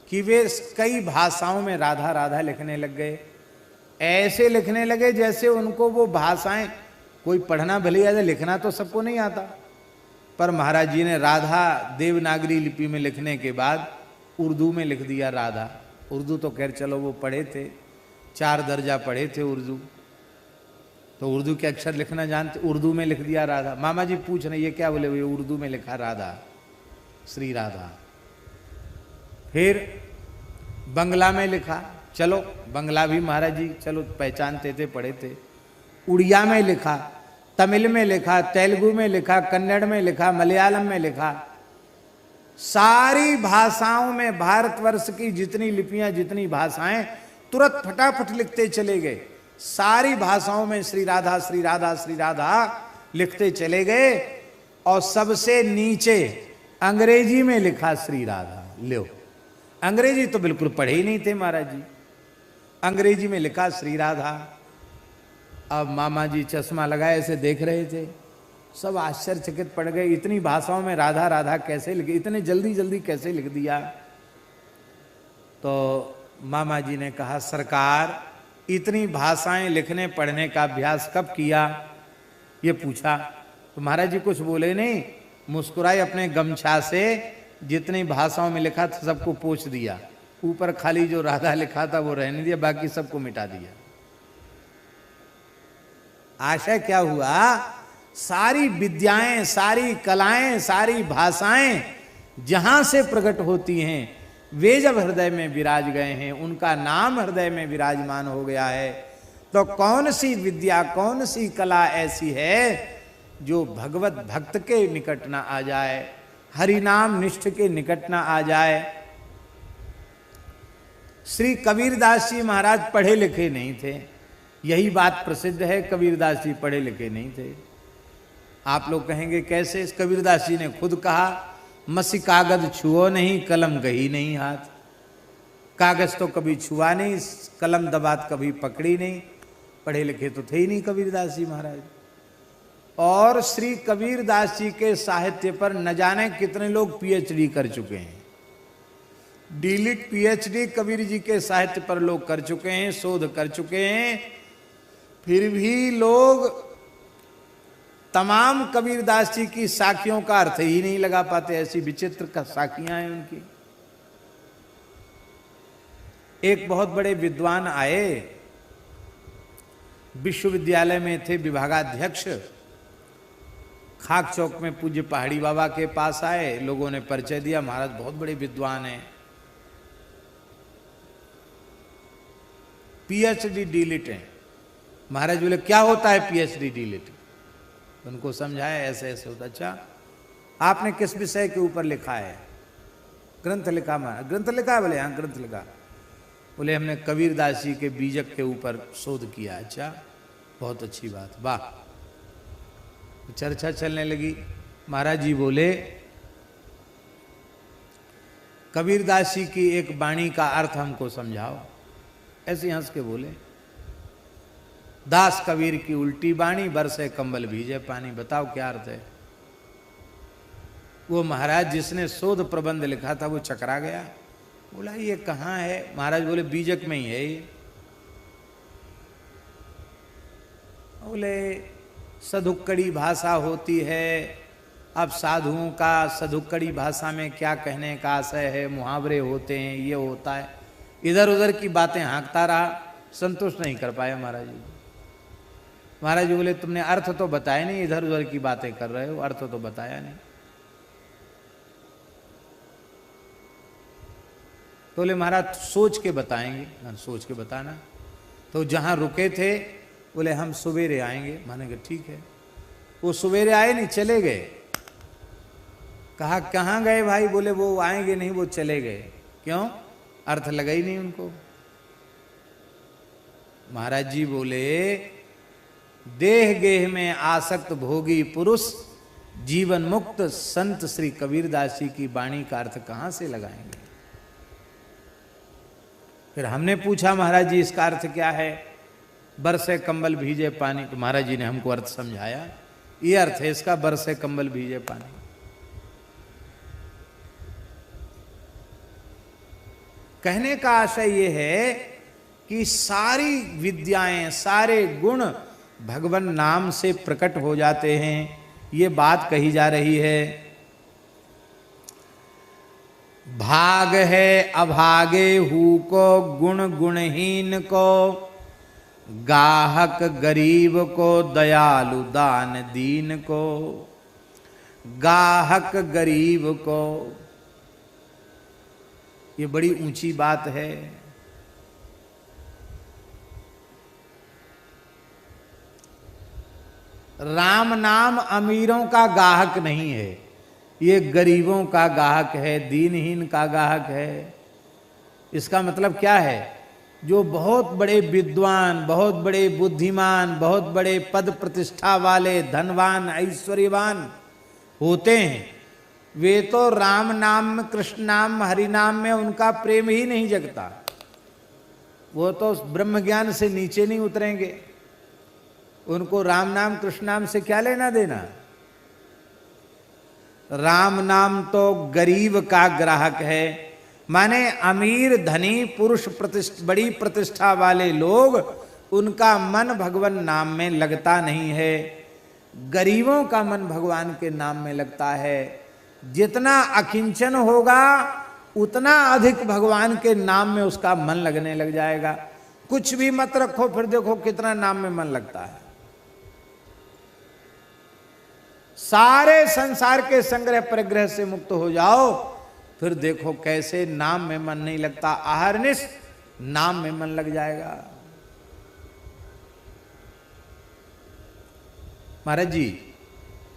कि वे कई भाषाओं में राधा राधा लिखने लग गए। ऐसे लिखने लगे जैसे उनको वो भाषाएं, कोई पढ़ना भले आता, लिखना तो सबको नहीं आता, पर महाराज जी ने राधा देवनागरी लिपि में लिखने के बाद उर्दू में लिख दिया राधा। उर्दू तो खैर चलो वो पढ़े थे, 4 दर्जा पढ़े थे उर्दू, तो उर्दू के अक्षर लिखना जानते, उर्दू में लिख दिया राधा। मामा जी पूछ रहे ये क्या, बोले ये उर्दू में लिखा राधा, श्री राधा। फिर बंगला में लिखा, चलो बंगला भी महाराज जी चलो पहचानते थे, पढ़े थे। उड़िया में लिखा, तमिल में लिखा, तेलुगु में लिखा, कन्नड़ में लिखा, मलयालम में लिखा। सारी भाषाओं में भारतवर्ष की जितनी लिपियां, जितनी भाषाएं, तुरंत फटाफट लिखते चले गए। सारी भाषाओं में श्री राधा श्री राधा श्री राधा लिखते चले गए और सबसे नीचे अंग्रेजी में लिखा श्री राधा। लो, अंग्रेजी तो बिल्कुल पढ़े ही नहीं थे महाराज जी, अंग्रेजी में लिखा श्री राधा। अब मामा जी चश्मा लगाए ऐसे देख रहे थे, सब आश्चर्यचकित पड़ गए, इतनी भाषाओं में राधा राधा कैसे लिख, इतने जल्दी जल्दी कैसे लिख दिया। तो मामा जी ने कहा, सरकार इतनी भाषाएं लिखने पढ़ने का अभ्यास कब किया, ये पूछा। तो महाराज जी कुछ बोले नहीं, मुस्कुराए, अपने गमछा से जितनी भाषाओं में लिखा था सबको पोंछ दिया, ऊपर खाली जो राधा लिखा था वो रहने दिया, बाकी सबको मिटा दिया। आशय क्या हुआ, सारी विद्याएं, सारी कलाएं, सारी भाषाएं जहां से प्रकट होती हैं वे जब हृदय में विराज गए हैं, उनका नाम हृदय में विराजमान हो गया है, तो कौन सी विद्या, कौन सी कला ऐसी है जो भगवत भक्त के निकट ना आ जाए, हरि नाम निष्ठ के निकट ना आ जाए। श्री कबीरदास जी महाराज पढ़े लिखे नहीं थे, यही बात प्रसिद्ध है, कबीरदास जी पढ़े लिखे नहीं थे। आप लोग कहेंगे कैसे, कबीरदास जी ने खुद कहा, मसी कागज छुओ नहीं, कलम गही नहीं हाथ। कागज तो कभी छुआ नहीं, कलम दबात कभी पकड़ी नहीं, पढ़े लिखे तो थे ही नहीं कबीरदास जी महाराज। और श्री कबीरदास जी के साहित्य पर न जाने कितने लोग पीएचडी कर चुके हैं, डीलिट पीएचडी कबीर जी के साहित्य पर लोग कर चुके हैं, शोध कर चुके हैं, फिर भी लोग तमाम कबीरदास जी की साखियों का अर्थ ही नहीं लगा पाते, ऐसी विचित्र का साखियां हैं उनकी। एक बहुत बड़े विद्वान आए, विश्वविद्यालय में थे विभागाध्यक्ष, खाक चौक में पूज्य पहाड़ी बाबा के पास आए, लोगों ने परिचय दिया, महाराज बहुत बड़े विद्वान हैं, पीएचडी डीलिट हैं। महाराज बोले क्या होता है पीएचडी डीलिट, उनको समझाया ऐसे ऐसे होता। अच्छा आपने किस विषय के ऊपर लिखा है, ग्रंथ लिखा, ग्रंथ लिखा है, बोले हाँ ग्रंथ लिखा। बोले हमने कबीरदास जी के बीजक के ऊपर शोध किया। अच्छा बहुत अच्छी बात, वाह। चर्चा चलने लगी, महाराज जी बोले कबीरदास जी की एक वाणी का अर्थ हमको समझाओ। ऐसे हंस के बोले, दास कबीर की उल्टी बाणी, बरसे कंबल भीजे पानी। बताओ क्या अर्थ है। वो महाराज जिसने शोध प्रबंध लिखा था वो चकरा गया, बोला ये कहाँ है। महाराज बोले बीजक में ही है ये। बोले सधुक्कड़ी भाषा होती है, अब साधुओं का सधुक्कड़ी भाषा में क्या कहने का आशय है, मुहावरे होते हैं, ये होता है। इधर उधर की बातें हाँकता रहा, संतुष्ट नहीं कर पाए महाराज जी। महाराज जी बोले तुमने अर्थ तो बताया नहीं, इधर उधर की बातें कर रहे हो, अर्थ तो बताया नहीं। तो बोले महाराज सोच के बताएंगे। सोच के बताना। तो जहां रुके थे बोले हम सवेरे आएंगे। माने कि ठीक है। वो सवेरे आए नहीं, चले गए। कहा कहाँ गए भाई, बोले वो आएंगे नहीं, वो चले गए। क्यों, अर्थ लगा ही नहीं उनको। महाराज जी बोले देह गेह में आसक्त भोगी पुरुष जीवन मुक्त संत श्री कबीरदास जी की वाणी का अर्थ कहां से लगाएंगे। फिर हमने पूछा महाराज जी इसका अर्थ क्या है, बरसे कंबल भीजे पानी। तो महाराज जी ने हमको अर्थ समझाया, ये अर्थ है इसका, बरसे कंबल भीजे पानी। कहने का आशय ये है कि सारी विद्याएं, सारे गुण भगवान नाम से प्रकट हो जाते हैं, ये बात कही जा रही है। भाग है अभागे हु को, गुण गुणहीन को, गाहक गरीब को, दयालु दान दीन को। गाहक गरीब को, ये बड़ी ऊंची बात है। राम नाम अमीरों का गाहक नहीं है, ये गरीबों का गाहक है, दीनहीन का गाहक है। इसका मतलब क्या है जो बहुत बड़े विद्वान, बहुत बड़े बुद्धिमान, बहुत बड़े पद प्रतिष्ठा वाले, धनवान, ऐश्वर्यवान होते हैं, वे तो राम नाम, कृष्ण नाम, हरि नाम में उनका प्रेम ही नहीं जगता। वो तो ब्रह्म ज्ञान से नीचे नहीं उतरेंगे। उनको राम नाम, कृष्ण नाम से क्या लेना देना। राम नाम तो गरीब का ग्राहक है, माने अमीर धनी पुरुष बड़ी प्रतिष्ठा वाले लोग, उनका मन भगवान नाम में लगता नहीं है। गरीबों का मन भगवान के नाम में लगता है। जितना अकिंचन होगा उतना अधिक भगवान के नाम में उसका मन लगने लग जाएगा। कुछ भी मत रखो, फिर देखो कितना नाम में मन लगता है। सारे संसार के संग्रह परिग्रह से मुक्त हो जाओ, फिर देखो कैसे नाम में मन नहीं लगता। अहरनिश नाम में मन लग जाएगा। महाराज जी,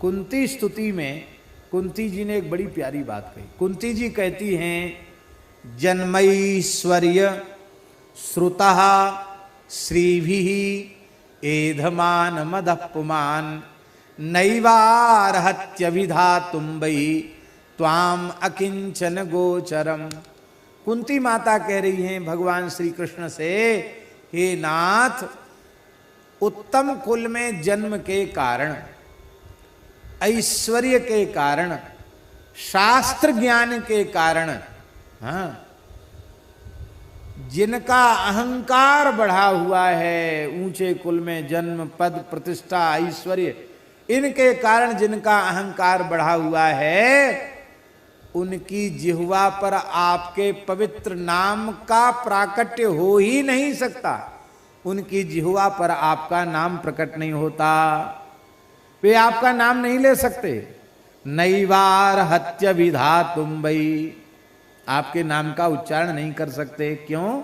कुंती स्तुति में कुंती जी ने एक बड़ी प्यारी बात कही। कुंती जी कहती हैं, जन्मैश्वर्य श्रुतः श्रीभिः एधमान मदपुमान नैवारहत्यभिधातुं वै त्वाम अकिंचन गोचरम। कुंती माता कह रही हैं भगवान श्री कृष्ण से, हे नाथ, उत्तम कुल में जन्म के कारण, ऐश्वर्य के कारण, शास्त्र ज्ञान के कारण, हाँ, जिनका अहंकार बढ़ा हुआ है, ऊंचे कुल में जन्म, पद प्रतिष्ठा, ऐश्वर्य, इनके कारण जिनका अहंकार बढ़ा हुआ है, उनकी जिह्वा पर आपके पवित्र नाम का प्राकट्य हो ही नहीं सकता। उनकी जिह्वा पर आपका नाम प्रकट नहीं होता, वे आपका नाम नहीं ले सकते। नैवार हत्य विधातुं वै, आपके नाम का उच्चारण नहीं कर सकते। क्यों?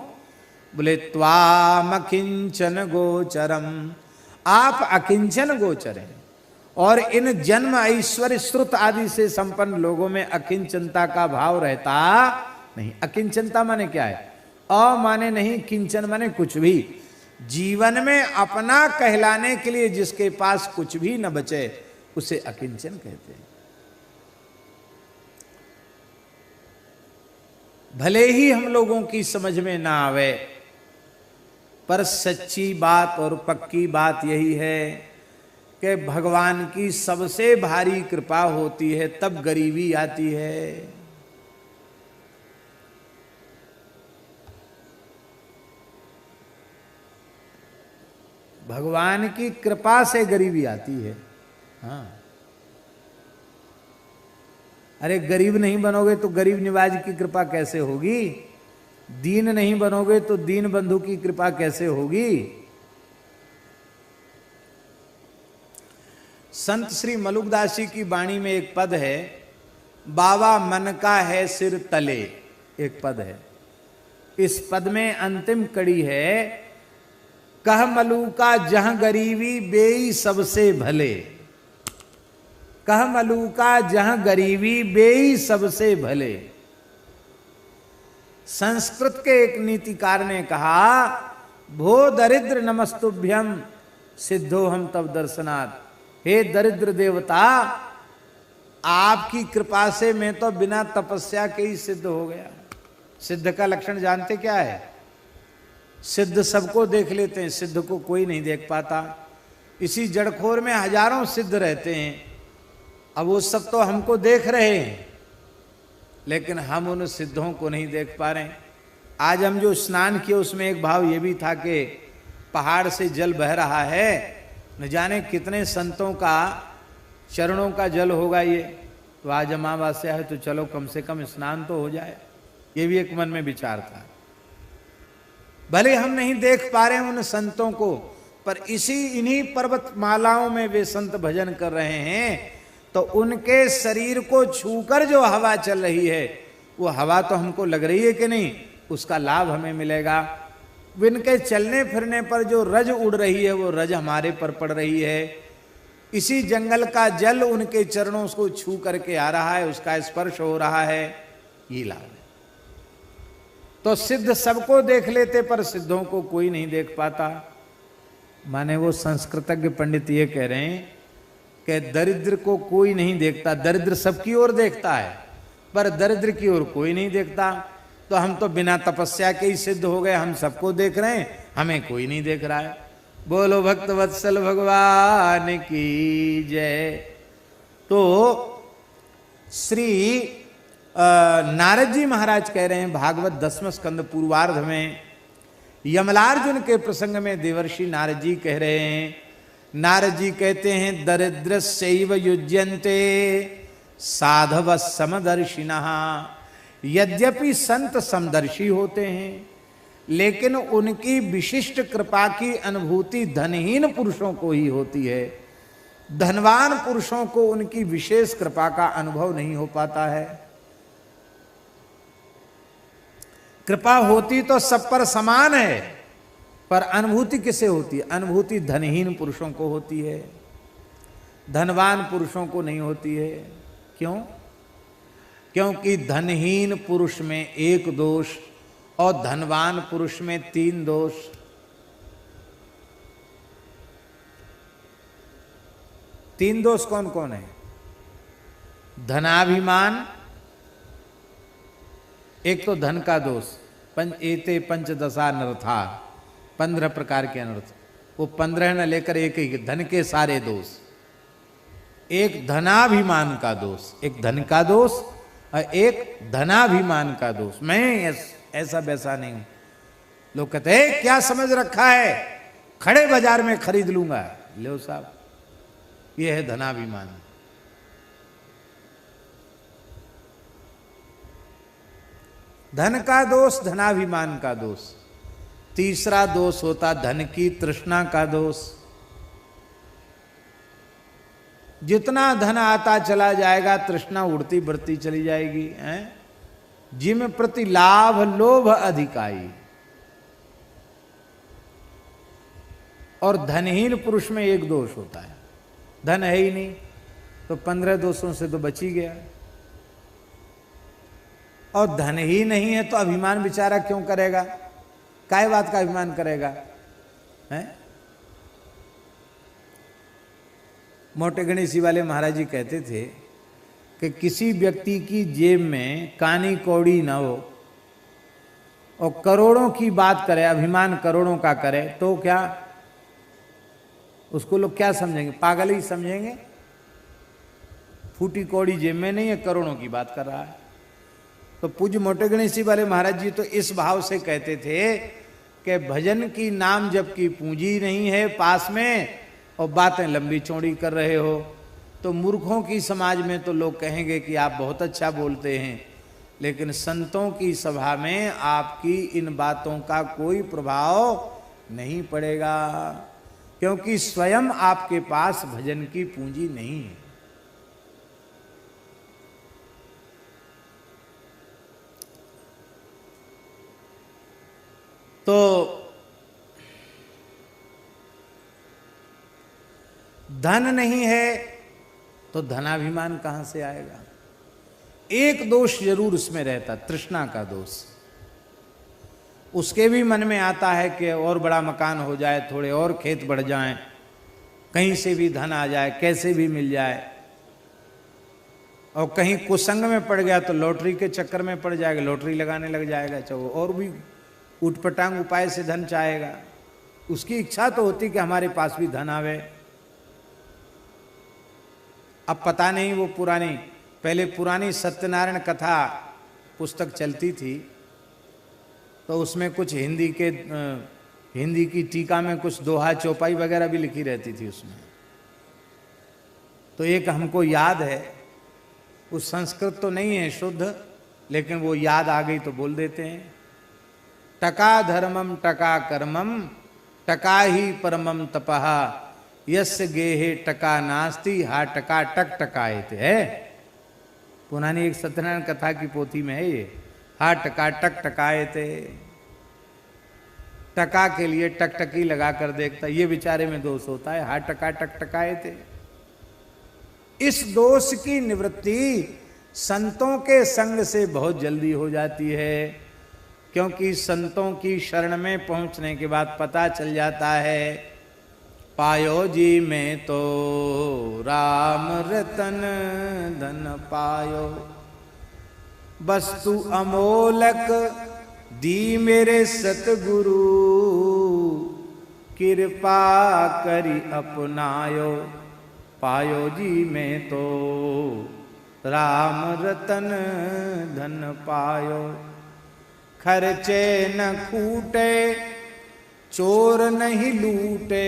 बोले त्वाम अकिंचन गोचरम, आप अकिंचन गोचर हैं। और इन जन्म ऐश्वर्य श्रुत आदि से संपन्न लोगों में अकिंचनता का भाव रहता नहीं। अकिंचनता माने क्या है? अ माने नहीं, किंचन माने कुछ भी। जीवन में अपना कहलाने के लिए जिसके पास कुछ भी न बचे, उसे अकिंचन कहते हैं। भले ही हम लोगों की समझ में ना आवे, पर सच्ची बात और पक्की बात यही है कि भगवान की सबसे भारी कृपा होती है तब गरीबी आती है। भगवान की कृपा से गरीबी आती है। हाँ, अरे गरीब नहीं बनोगे तो गरीब निवाज की कृपा कैसे होगी? दीन नहीं बनोगे तो दीन बंधु की कृपा कैसे होगी? संत श्री मलुकदास जी की वाणी में एक पद है, बाबा मन का है सिर तले, एक पद है। इस पद में अंतिम कड़ी है, कह मलूका जहां गरीबी बेई सबसे भले। कह मलूका जहां गरीबी बेई सबसे भले। संस्कृत के एक नीतिकार ने कहा, भो दरिद्र नमस्तुभ्यम सिद्धो हम तब दर्शनात्। हे दरिद्र देवता, आपकी कृपा से मैं तो बिना तपस्या के ही सिद्ध हो गया। सिद्ध का लक्षण जानते क्या है? सिद्ध सबको देख लेते हैं, सिद्ध को कोई नहीं देख पाता। इसी जड़खोर में हजारों सिद्ध रहते हैं। अब वो सब तो हमको देख रहे हैं, लेकिन हम उन सिद्धों को नहीं देख पा रहे हैं। आज हम जो स्नान किए उसमें एक भाव ये भी था कि पहाड़ से जल बह रहा है, न जाने कितने संतों का चरणों का जल होगा ये। तो आज अमावस्या है तो चलो कम से कम स्नान तो हो जाए, ये भी एक मन में विचार था। भले हम नहीं देख पा रहे उन संतों को, पर इन्हीं पर्वत मालाओं में वे संत भजन कर रहे हैं, तो उनके शरीर को छूकर जो हवा चल रही है, वो हवा तो हमको लग रही है कि नहीं, उसका लाभ हमें मिलेगा। इनके चलने फिरने पर जो रज उड़ रही है, वो रज हमारे पर पड़ रही है। इसी जंगल का जल उनके चरणों को छू करके आ रहा है, उसका स्पर्श हो रहा है, ये लाभ है। तो सिद्ध सबको देख लेते पर सिद्धों को कोई नहीं देख पाता। माने वो संस्कृतज्ञ पंडित ये कह रहे हैं कि दरिद्र को कोई नहीं देखता, दरिद्र सबकी ओर देखता है पर दरिद्र की ओर कोई नहीं देखता। तो हम तो बिना तपस्या के ही सिद्ध हो गए, हम सबको देख रहे हैं, हमें कोई नहीं देख रहा है। बोलो भक्त वत्सल भगवान की जय। तो श्री नारद जी महाराज कह रहे हैं भागवत 10वें स्कंद पूर्वार्ध में, यमलार्जुन के प्रसंग में देवर्षि नारद जी कह रहे हैं, नारद जी कहते हैं दरिद्रस्यैव युज्यन्ते साधव समदर्शिनः। यद्यपि संत समदर्शी होते हैं लेकिन उनकी विशिष्ट कृपा की अनुभूति धनहीन पुरुषों को ही होती है। धनवान पुरुषों को उनकी विशेष कृपा का अनुभव नहीं हो पाता है। कृपा होती तो सब पर समान है पर अनुभूति किसे होती है? अनुभूति धनहीन पुरुषों को होती है, धनवान पुरुषों को नहीं होती है। क्यों? क्योंकि धनहीन पुरुष में एक दोष और धनवान पुरुष में 3 दोष। तीन दोष कौन कौन है? धनाभिमान, एक तो धन का दोष, एते पंचदशा नरथा, 15 प्रकार के अनर्थ। वो 15 न लेकर एक ही, धन के सारे दोष। एक धनाभिमान का दोष, एक धन का दोष और एक धनाभिमान का दोष। मैं ऐसा वैसा नहीं हूं। लोग कहते हैं क्या समझ रखा है, खड़े बाजार में खरीद लूंगा। लो साहब, यह है धनाभिमान। धन का दोष, धनाभिमान का दोष। तीसरा दोष होता धन की तृष्णा का दोष। जितना धन आता चला जाएगा तृष्णा उड़ती बढ़ती चली जाएगी। जिम प्रति लाभ लोभ अधिकाई। और धनहीन पुरुष में एक दोष होता है, धन है ही नहीं तो 15 दोषों से तो बच ही गया। और धन ही नहीं है तो अभिमान बेचारा क्यों करेगा? काय बात का अभिमान करेगा? हैं? मोटे गणेशी वाले महाराज जी कहते थे कि किसी व्यक्ति की जेब में कानी कौड़ी न हो और करोड़ों की बात करे, अभिमान करोड़ों का करे, तो क्या उसको लोग क्या समझेंगे? पागल ही समझेंगे। फूटी कौड़ी जेब में नहीं है, करोड़ों की बात कर रहा है। तो पूज्य मोटे गणेशी वाले महाराज जी तो इस भाव से कहते थे कि भजन की नाम जप की पूंजी नहीं है पास में और बातें लंबी चौड़ी कर रहे हो, तो मूर्खों की समाज में तो लोग कहेंगे कि आप बहुत अच्छा बोलते हैं, लेकिन संतों की सभा में आपकी इन बातों का कोई प्रभाव नहीं पड़ेगा, क्योंकि स्वयं आपके पास भजन की पूंजी नहीं है। तो धन नहीं है तो धनाभिमान कहां से आएगा? एक दोष जरूर उसमें रहता, तृष्णा का दोष। उसके भी मन में आता है कि और बड़ा मकान हो जाए, थोड़े और खेत बढ़ जाएं, कहीं से भी धन आ जाए, कैसे भी मिल जाए। और कहीं कुसंग में पड़ गया तो लॉटरी के चक्कर में पड़ जाएगा, लॉटरी लगाने लग जाएगा, चाहे और भी उठपटांग उपाय से धन चाहेगा। उसकी इच्छा तो होती कि हमारे पास भी धन आवे। अब पता नहीं वो पुरानी, पहले पुरानी सत्यनारायण कथा पुस्तक चलती थी तो उसमें कुछ हिंदी की टीका में कुछ दोहा चौपाई वगैरह भी लिखी रहती थी उसमें। तो एक हमको याद है, उस संस्कृत तो नहीं है शुद्ध, लेकिन वो याद आ गई तो बोल देते हैं। टका धर्मम टका कर्मम टका ही परमम तपः यस्य गेहे टका नास्ति हा टका टक टकायते है। पुरानी एक सत्यनारायण कथा की पोथी में है ये, हा टका टक टकायते। टका के लिए टकटकी लगा कर देखता, ये बेचारे में दोष होता है, हा टका टक टकायते। इस दोष की निवृत्ति संतों के संग से बहुत जल्दी हो जाती है। क्योंकि संतों की शरण में पहुंचने के बाद पता चल जाता है, पायो जी में तो राम रतन धन पायो, वस्तु अमोलक दी मेरे सतगुरु, कृपा करी अपनायो, पायो जी में तो राम रतन धन पायो। खर्चे न खूटे चोर नहीं लूटे,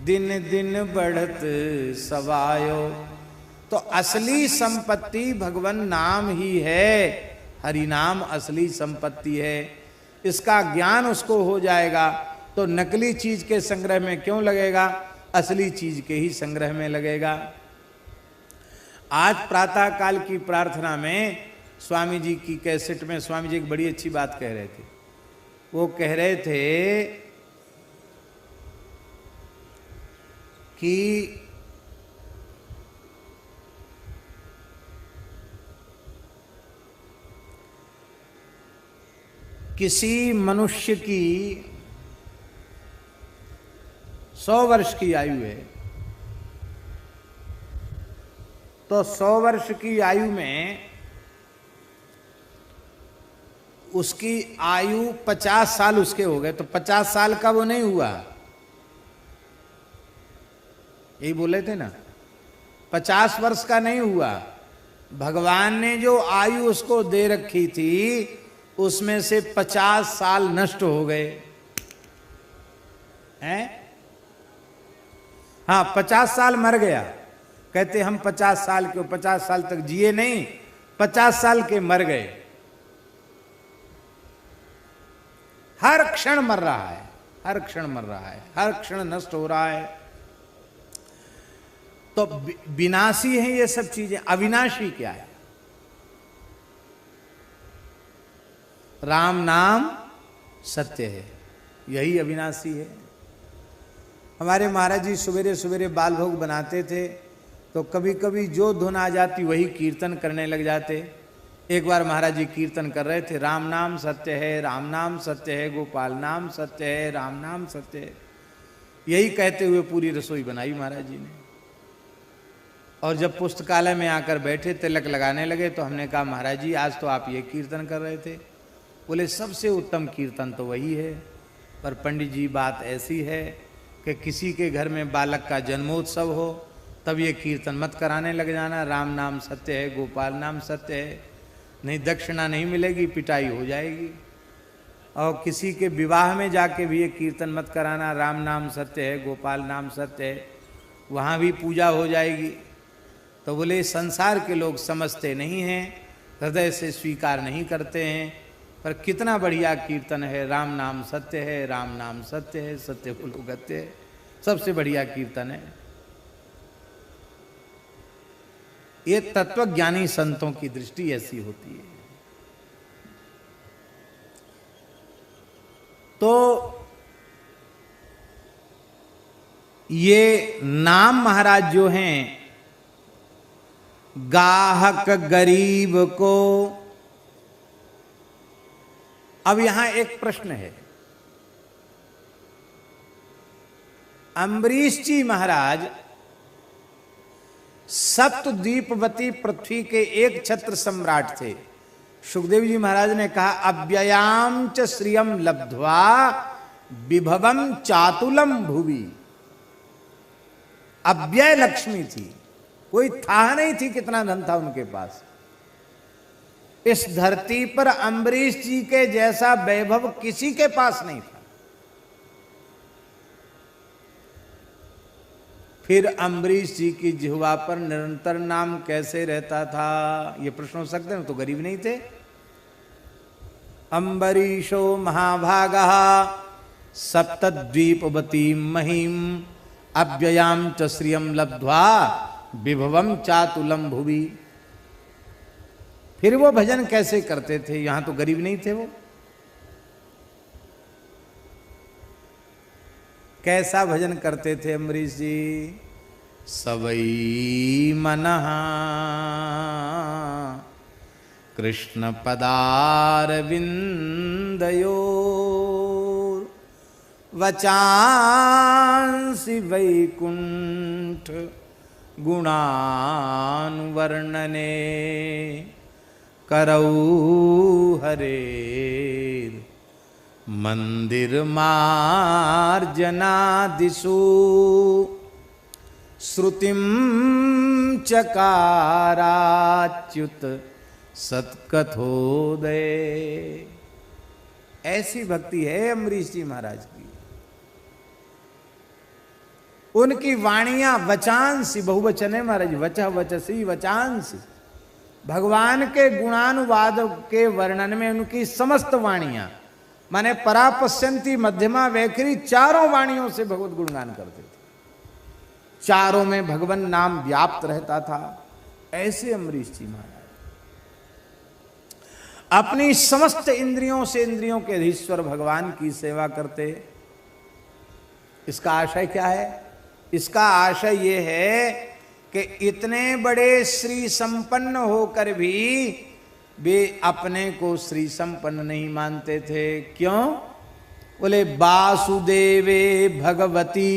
दिन दिन बढ़त सवायो। तो असली संपत्ति भगवान नाम ही है, हरि नाम असली संपत्ति है। इसका ज्ञान उसको हो जाएगा तो नकली चीज के संग्रह में क्यों लगेगा, असली चीज के ही संग्रह में लगेगा। आज प्रातः काल की प्रार्थना में स्वामी जी की कैसेट में स्वामी जी एक बड़ी अच्छी बात कह रहे थे। वो कह रहे थे कि किसी मनुष्य की 100 वर्ष की आयु है, तो 100 वर्ष की आयु में उसकी आयु 50 साल उसके हो गए, तो 50 साल का वो नहीं हुआ, यही बोले थे ना, 50 वर्ष का नहीं हुआ। भगवान ने जो आयु उसको दे रखी थी उसमें से 50 साल नष्ट हो गए हैं। हाँ, 50 साल मर गया, कहते हम 50 साल के, 50 साल तक जिए नहीं, 50 साल के मर गए। हर क्षण मर रहा है, हर क्षण मर रहा है, हर क्षण नष्ट हो रहा है। तो विनाशी है ये सब चीजें, अविनाशी क्या है? राम नाम सत्य है, यही अविनाशी है। हमारे महाराज जी सवेरे सवेरे बाल भोग बनाते थे, तो कभी कभी जो धुन आ जाती वही कीर्तन करने लग जाते। एक बार महाराज जी कीर्तन कर रहे थे, राम नाम सत्य है, राम नाम सत्य है, गोपाल नाम सत्य है, राम नाम सत्य है, यही कहते हुए पूरी रसोई बनाई महाराज जी ने। और जब पुस्तकालय में आकर बैठे, तिलक लगाने लगे, तो हमने कहा महाराज जी आज तो आप ये कीर्तन कर रहे थे। बोले सबसे उत्तम कीर्तन तो वही है, पर पंडित जी बात ऐसी है कि किसी के घर में बालक का जन्मोत्सव हो तब ये कीर्तन मत कराने लग जाना, राम नाम सत्य है, गोपाल नाम सत्य है, नहीं दक्षिणा नहीं मिलेगी, पिटाई हो जाएगी। और किसी के विवाह में जाके भी ये कीर्तन मत कराना, राम नाम सत्य है, गोपाल नाम सत्य है, वहाँ भी पूजा हो जाएगी। तो बोले संसार के लोग समझते नहीं हैं, हृदय से स्वीकार नहीं करते हैं, पर कितना बढ़िया कीर्तन है, राम नाम सत्य है, राम नाम सत्य है, सत्य बोलो गत्य है, सबसे बढ़िया कीर्तन है। ये तत्वज्ञानी संतों की दृष्टि ऐसी होती है। तो ये नाम महाराज जो हैं, गाहक गरीब को। अब यहां एक प्रश्न है, अम्बरीश जी महाराज सप्तद्वीपवती पृथ्वी के एक छत्र सम्राट थे। सुखदेव जी महाराज ने कहा, अव्ययाम च श्रियम लब्ध्वा विभवम चातुलम भुवि। अव्यय लक्ष्मी थी, कोई था नहीं थी कितना धन था उनके पास। इस धरती पर अम्बरीश जी के जैसा वैभव किसी के पास नहीं था। फिर अम्बरीश जी की जिह्वा पर निरंतर नाम कैसे रहता था, ये प्रश्न हो सकते हैं, तो गरीब नहीं थे। अम्बरीशो महाभागः सप्तद्वीपवती महीम अव्ययाम च श्रियम लब्ध्वा विभवम चातुलम भुवि। फिर वो भजन कैसे करते थे, यहां तो गरीब नहीं थे वो। कैसा भजन करते थे अम्बरीश जी? सबई मनहा कृष्ण पदारविंदयोर वचांसि वैकुंठ गुणानुवर्णने करौ हरेर मंदिर मार्जनादिषु श्रुतिम चकाराच्युत सत्कथोदय। ऐसी भक्ति है अम्बरीश जी महाराज की। उनकी वाणियां वचांसी, बहुवचन है महाराज, वचः वचसी वचांसी, भगवान के गुणानुवाद के वर्णन में उनकी समस्त वाणियां, माने परापश्यंती मध्यमा वैखरी, चारों वाणियों से भगवत गुणगान करते थे। चारों में भगवान नाम व्याप्त रहता था। ऐसे अम्बरीश जी महाराज अपनी समस्त इंद्रियों से इंद्रियों के अधीश्वर भगवान की सेवा करते। इसका आशय क्या है? इसका आशय ये है कि इतने बड़े श्री संपन्न होकर भी वे अपने को श्री संपन्न नहीं मानते थे। क्यों? बोले वासुदेवे भगवती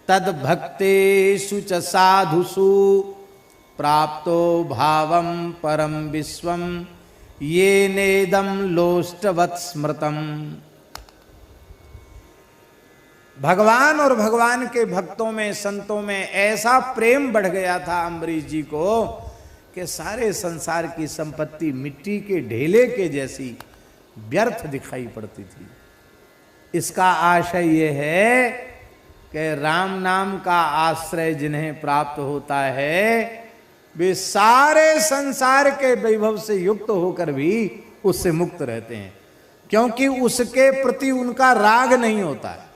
तद भक्तेषु च साधुषु प्राप्तो भावम परम विश्वम ये नेदम लोष्टवत् स्मृतम। भगवान और भगवान के भक्तों में, संतों में ऐसा प्रेम बढ़ गया था अम्बरीश जी को कि सारे संसार की संपत्ति मिट्टी के ढेले के जैसी व्यर्थ दिखाई पड़ती थी। इसका आशय यह है कि राम नाम का आश्रय जिन्हें प्राप्त होता है वे सारे संसार के वैभव से युक्त होकर भी उससे मुक्त रहते हैं, क्योंकि उसके प्रति उनका राग नहीं होता है।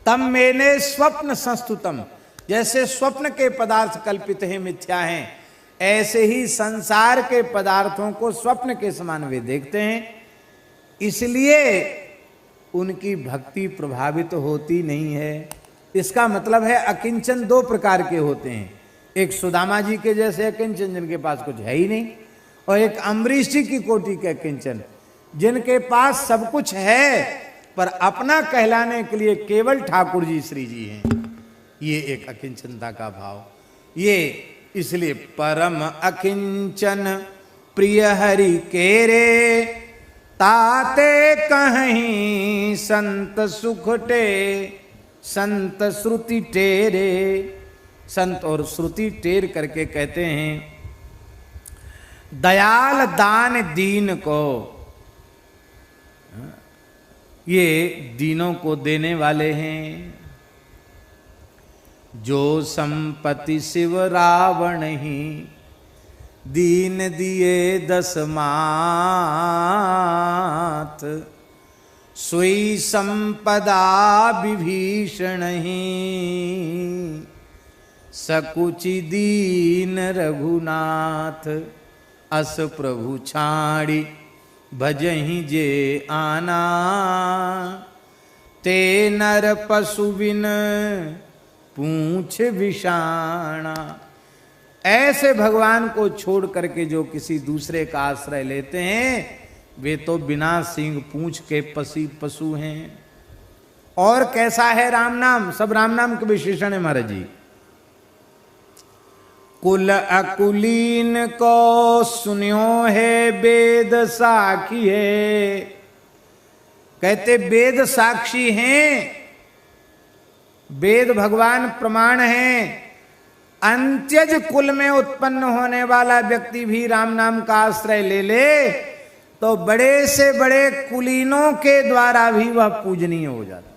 तम मैंने स्वप्न संस्तुतम, जैसे स्वप्न के पदार्थ कल्पित हैं, मिथ्या हैं, ऐसे ही संसार के पदार्थों को स्वप्न के समान वे देखते हैं। इसलिए उनकी भक्ति प्रभावित होती नहीं है। इसका मतलब है अकिंचन दो प्रकार के होते हैं, एक सुदामा जी के जैसे अकिंचन जिनके पास कुछ है ही नहीं, और एक अम्बरीश जी की कोटि के अकिंचन जिनके पास सब कुछ है पर अपना कहलाने के लिए केवल ठाकुर जी श्री जी हैं। ये एक अकिंचनता का भाव। ये इसलिए परम अकिंचन प्रिय हरि केरे ताते कहीं संत सुखटे संत श्रुति टेरे। संत और श्रुति टेर करके कहते हैं दयाल दान दीन को, ये दीनों को देने वाले हैं। जो संपत्ति शिव रावण ही दीन दिए 10 मात, सोई संपदा विभीषण ही सकुचि दीन रघुनाथ। अस प्रभु छाड़ी भजहि जे आना, ते नर पशु बिन पूछ विषाणा। ऐसे भगवान को छोड़ करके जो किसी दूसरे का आश्रय लेते हैं वे तो बिना सींग पूंछ के पशु हैं। और कैसा है राम नाम? सब राम नाम के विशेषण है महाराज जी। कुल अकुलीन को सुनियो है वेद साखी है। कहते वेद साक्षी हैं, वेद भगवान प्रमाण हैं। अंत्यज कुल में उत्पन्न होने वाला व्यक्ति भी राम नाम का आश्रय ले ले तो बड़े से बड़े कुलीनों के द्वारा भी वह पूजनीय हो जाता।